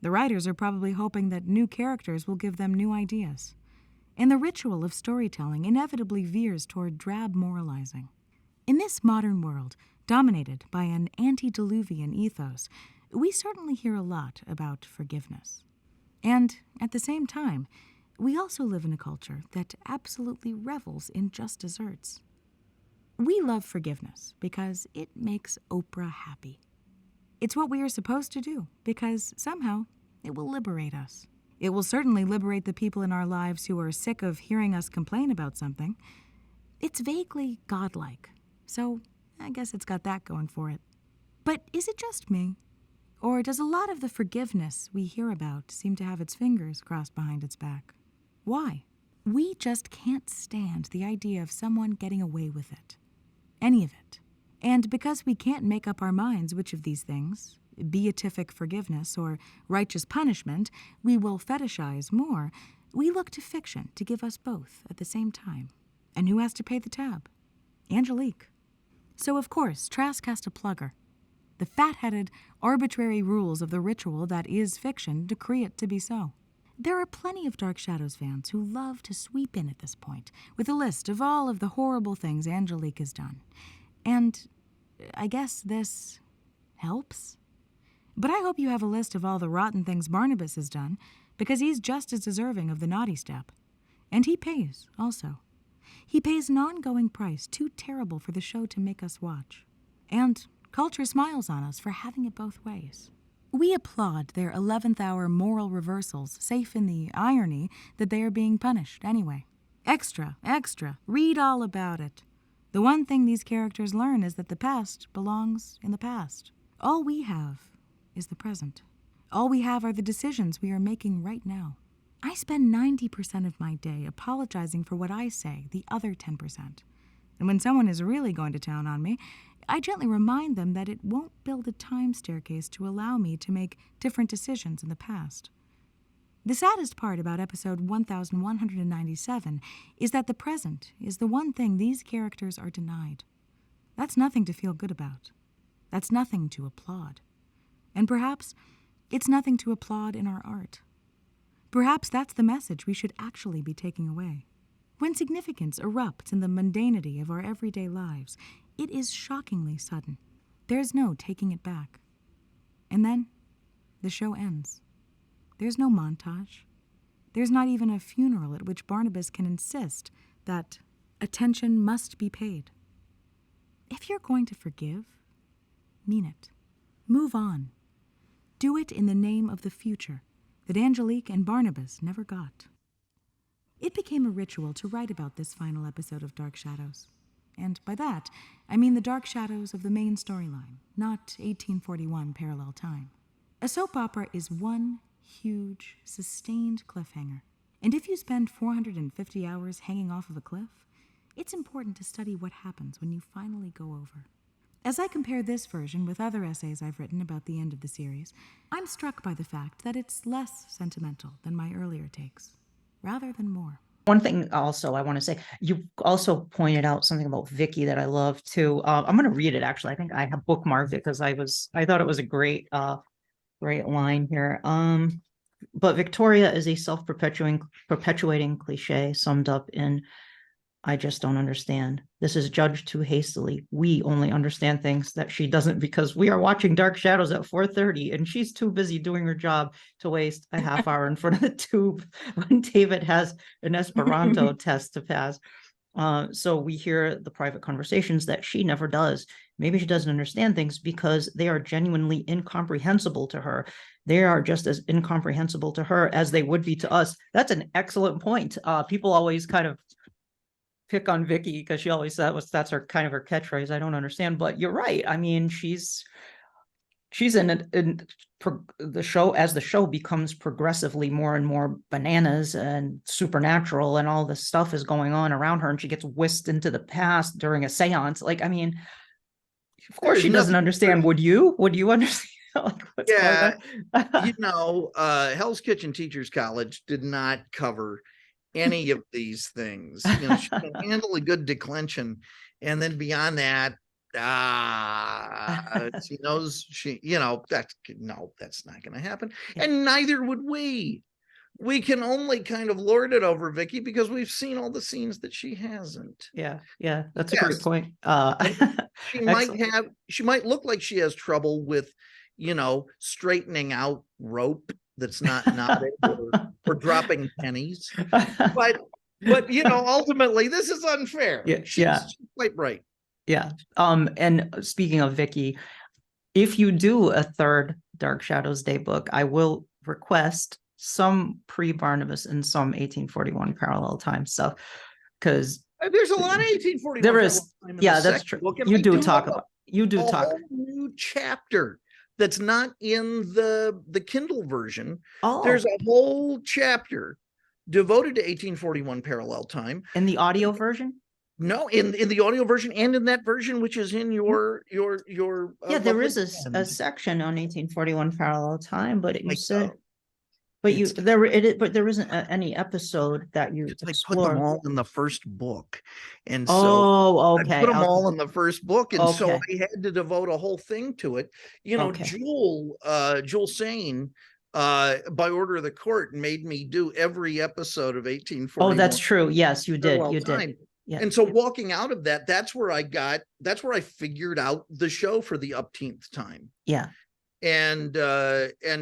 Speaker 5: The writers are probably hoping that new characters will give them new ideas. And the ritual of storytelling inevitably veers toward drab moralizing. In this modern world, dominated by an antediluvian ethos, we certainly hear a lot about forgiveness. And at the same time, we also live in a culture that absolutely revels in just desserts. We love forgiveness because it makes Oprah happy. It's what we are supposed to do because somehow it will liberate us. It will certainly liberate the people in our lives who are sick of hearing us complain about something. It's vaguely godlike, so I guess it's got that going for it. But is it just me? Or does a lot of the forgiveness we hear about seem to have its fingers crossed behind its back? Why? We just can't stand the idea of someone getting away with it. Any of it. And because we can't make up our minds which of these things, beatific forgiveness or righteous punishment, we will fetishize more, we look to fiction to give us both at the same time. And who has to pay the tab? Angelique. So of course, Trask has to plug her. The fat-headed, arbitrary rules of the ritual that is fiction decree it to be so. There are plenty of Dark Shadows fans who love to sweep in at this point with a list of all of the horrible things Angelique has done. And I guess this helps? But I hope you have a list of all the rotten things Barnabas has done, because he's just as deserving of the naughty step. And he pays, also. He pays an ongoing price too terrible for the show to make us watch. And culture smiles on us for having it both ways. We applaud their 11th hour moral reversals, safe in the irony that they are being punished anyway. Extra, extra, read all about it. The one thing these characters learn is that the past belongs in the past. All we have is the present. All we have are the decisions we are making right now. I spend 90% of my day apologizing for what I say, the other 10%. And when someone is really going to town on me, I gently remind them that it won't build a time staircase to allow me to make different decisions in the past. The saddest part about episode 1197 is that the present is the one thing these characters are denied. That's nothing to feel good about. That's nothing to applaud. And perhaps it's nothing to applaud in our art. Perhaps that's the message we should actually be taking away. When significance erupts in the mundanity of our everyday lives, it is shockingly sudden. There's no taking it back. And then the show ends. There's no montage. There's not even a funeral at which Barnabas can insist that attention must be paid. If you're going to forgive, mean it. Move on. Do it in the name of the future that Angelique and Barnabas never got. It became a ritual to write about this final episode of Dark Shadows. And by that, I mean the dark shadows of the main storyline, not 1841 parallel time. A soap opera is one huge, sustained cliffhanger. And if you spend 450 hours hanging off of a cliff, it's important to study what happens when you finally go over. As I compare this version with other essays I've written about the end of the series, I'm struck by the fact that it's less sentimental than my earlier takes, rather than more.
Speaker 1: One thing also I want to say, you also pointed out something about Vicky that I love too. I'm going to read it actually. I think I have bookmarked it because I thought it was a great line here. But Victoria is a perpetuating cliche summed up in I just don't understand. This is judged too hastily. We only understand things that she doesn't because we are watching Dark Shadows at 4:30 and she's too busy doing her job to waste a half hour in front of the tube when David has an Esperanto test to pass. So we hear the private conversations that she never does. Maybe she doesn't understand things because they are genuinely incomprehensible to her. They are just as incomprehensible to her as they would be to us. That's an excellent point. People always kind of pick on Vicky because she always said that's her kind of her catchphrase. I don't understand, but you're right. I mean, she's in the show as the show becomes progressively more and more bananas and supernatural, and all this stuff is going on around her, and she gets whisked into the past during a seance. Like, I mean, of course she doesn't understand. Would you understand? Like, what's going on?
Speaker 2: Hell's Kitchen Teachers College did not cover any of these things. She can handle a good declension, and then beyond that, she knows that's not going to happen, and neither would we. We can only kind of lord it over Vicky because we've seen all the scenes that she hasn't.
Speaker 1: Yeah, that's a great point.
Speaker 2: She might look like she has trouble with, straightening out rope that's not knotted or dropping pennies, but ultimately this is unfair. She's quite right.
Speaker 1: And speaking of Vicky, if you do a third Dark Shadows Day book, I will request some pre-Barnabas and some 1841 parallel time stuff, because
Speaker 2: there's a lot of 1841.
Speaker 1: There is, that's true. You do talk about a
Speaker 2: whole new chapter that's not in the Kindle version. There's a whole chapter devoted to 1841 parallel time
Speaker 1: in the audio version.
Speaker 2: No, in the audio version and in that version, which is in your
Speaker 1: there is a section on 1841 parallel time, but there isn't any episode that you explore.
Speaker 2: I put them all in the first book, and so I put them all in the first book, and so I had to devote a whole thing to it. Jewel Sane, by order of the court, made me do every episode of 1841.
Speaker 1: Oh, that's true. Yes, you did. You did.
Speaker 2: Yeah. And so walking out of that's where I figured out the show for the upteenth time.
Speaker 1: Yeah.
Speaker 2: And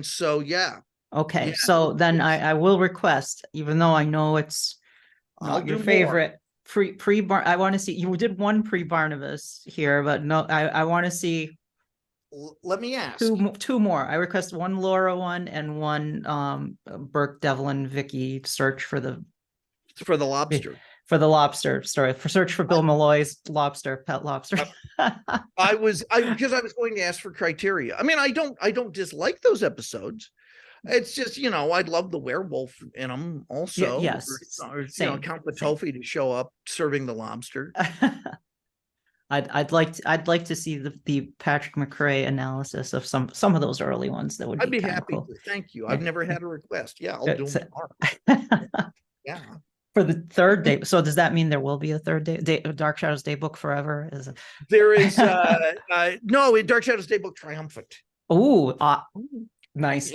Speaker 2: so, yeah.
Speaker 1: Okay. Yeah. So then I will request, even though I know it's your favorite I want to see, you did one pre-Barnabas here, but no, I want to see.
Speaker 2: Let me ask.
Speaker 1: Two more. I request one Laura one and one Burke, Devlin, Vicky search for the
Speaker 2: lobster.
Speaker 1: For the lobster story, for search for Bill Malloy's pet lobster.
Speaker 2: I was going to ask for criteria. I mean, I don't dislike those episodes. It's just, I'd love the werewolf in them also.
Speaker 1: Yes.
Speaker 2: Or Count Patofi to show up serving the lobster.
Speaker 1: I'd like to see the Patrick McCray analysis of some of those early ones. That would. I'd be happy
Speaker 2: cool. To. Thank you. I've never had a request. Yeah, I'll do them tomorrow. Yeah.
Speaker 1: For the third day. So does that mean there will be a third day Dark Shadows Day book forever?
Speaker 2: There is no Dark Shadows Day book triumphant.
Speaker 1: Oh, nice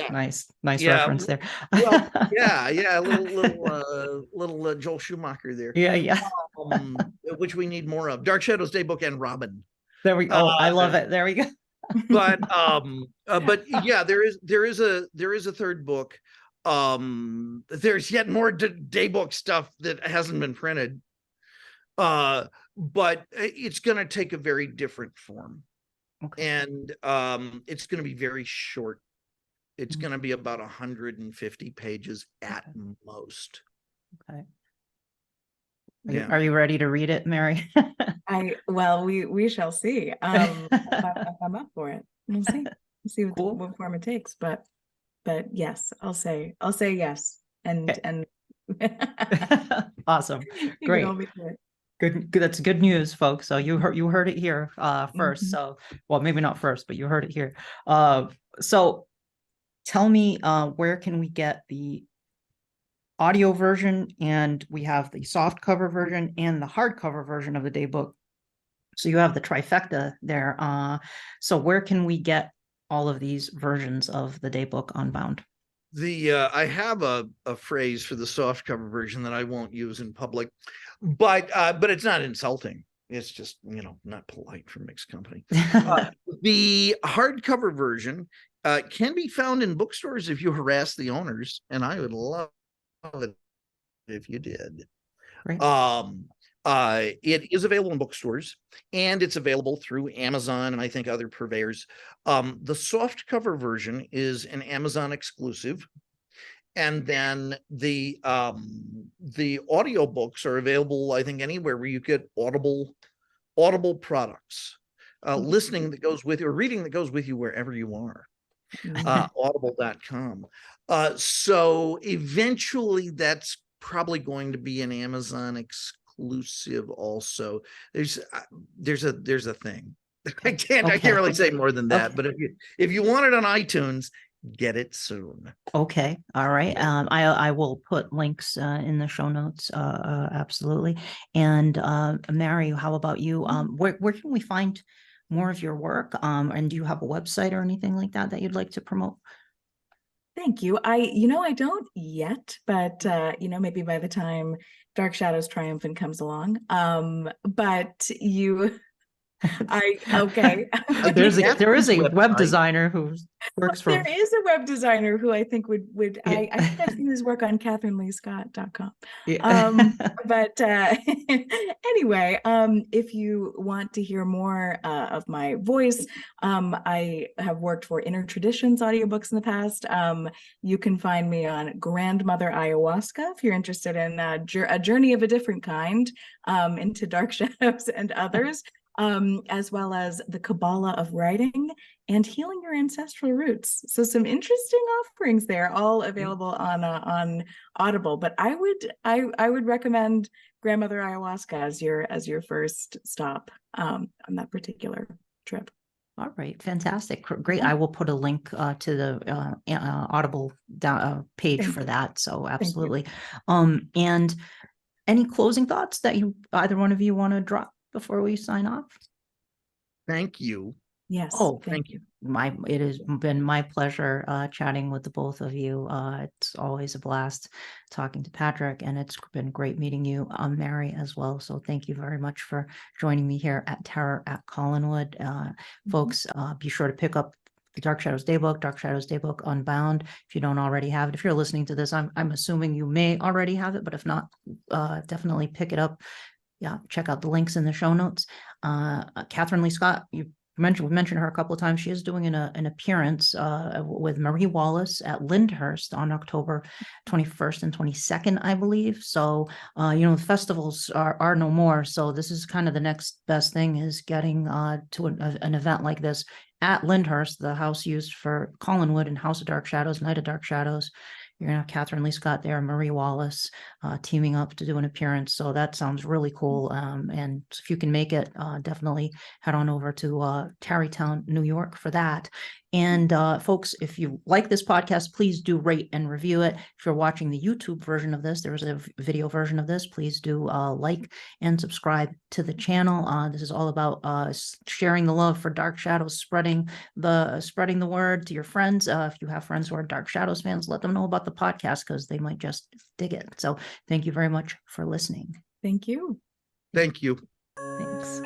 Speaker 1: reference there.
Speaker 2: Well, a little Joel Schumacher there.
Speaker 1: Yeah.
Speaker 2: Which we need more of. Dark Shadows Day book and Robin.
Speaker 1: There we go. I love it. There we go.
Speaker 2: But yeah, there is a third book. There's yet more daybook stuff that hasn't been printed. But it's going to take a very different form.
Speaker 1: Okay.
Speaker 2: And it's going to be very short. It's going to be about 150 pages at most.
Speaker 1: Okay.
Speaker 2: Yeah.
Speaker 1: Are you ready to read it, Mary?
Speaker 3: We shall see. If I'm up for it. We'll see. We'll see what form it takes. But yes, I'll say yes. And
Speaker 1: Awesome. Great. Good. That's good news, folks. So you heard it here first. So, well, maybe not first, but you heard it here. So tell me, where can we get the audio version? And we have the soft cover version and the hardcover version of the daybook. So you have the trifecta there. So where can we get all of these versions of the daybook Unbound?
Speaker 2: I have a phrase for the soft cover version that I won't use in public, but it's not insulting. It's just, not polite for mixed company. The hardcover version can be found in bookstores if you harass the owners, and I would love it if you did.
Speaker 1: Right.
Speaker 2: It is available in bookstores, and it's available through Amazon and I think other purveyors. The soft cover version is an Amazon exclusive, and then the audiobooks are available, I think, anywhere where you get Audible products. Listening that goes with you, or reading that goes with you wherever you are. Audible.com. So eventually that's probably going to be an Amazon exclusive also. There's a thing. I can't really say more than that, but if you want it on iTunes, get it soon.
Speaker 1: Okay. All right. I will put links in the show notes. Absolutely. And Mary, how about you? Where can we find more of your work? And do you have a website or anything like that you'd like to promote?
Speaker 3: Thank you. I don't yet, but maybe by the time Dark Shadows Triumphant comes along. But you
Speaker 1: there is a web designer who works for.
Speaker 3: There is a web designer who I think would I think I've seen his work on CatherineLeeScott.com. But anyway, if you want to hear more of my voice, I have worked for Inner Traditions audiobooks in the past. You can find me on Grandmother Ayahuasca if you're interested in a journey of a different kind into Dark Shadows and others. As well as the Kabbalah of writing and healing your ancestral roots. So some interesting offerings there, all available on Audible. But I would recommend Grandmother Ayahuasca as your first stop on that particular trip.
Speaker 1: All right, fantastic, great. I will put a link to the Audible page for that. So absolutely. And any closing thoughts that either one of you want to drop before we sign off?
Speaker 2: Thank you.
Speaker 3: Yes.
Speaker 2: Oh, thank you.
Speaker 1: It has been my pleasure chatting with the both of you. It's always a blast talking to Patrick, and it's been great meeting you, Mary, as well. So thank you very much for joining me here at Terror at Collinwood. Folks, be sure to pick up the Dark Shadows Daybook Unbound, if you don't already have it. If you're listening to this, I'm assuming you may already have it, but if not, definitely pick it up. Yeah, check out the links in the show notes. Catherine Lee Scott, we mentioned her a couple of times. She is doing an appearance with Marie Wallace at Lyndhurst on October 21st and 22nd, I believe. So, the festivals are no more. So this is kind of the next best thing, is getting to an event like this at Lyndhurst, the house used for Collinwood and House of Dark Shadows, Night of Dark Shadows. You're gonna have Catherine Lee Scott there, Marie Wallace teaming up to do an appearance. So that sounds really cool. And if you can make it, definitely head on over to Tarrytown, New York for that. And folks, if you like this podcast, please do rate and review it. If you're watching the YouTube version of this, there's a video version of this. Please do like and subscribe to the channel. This is all about sharing the love for Dark Shadows, spreading the word to your friends. If you have friends who are Dark Shadows fans, let them know about the podcast, because they might just dig it. So thank you very much for listening.
Speaker 3: Thank you.
Speaker 2: Thank you.
Speaker 1: Thanks.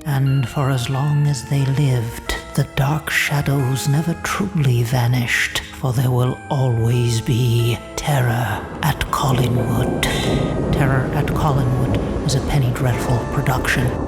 Speaker 1: And for as long as they lived, the dark shadows never truly vanished, for there will always be terror at Collinwood. Terror at Collinwood is a Penny Dreadful production.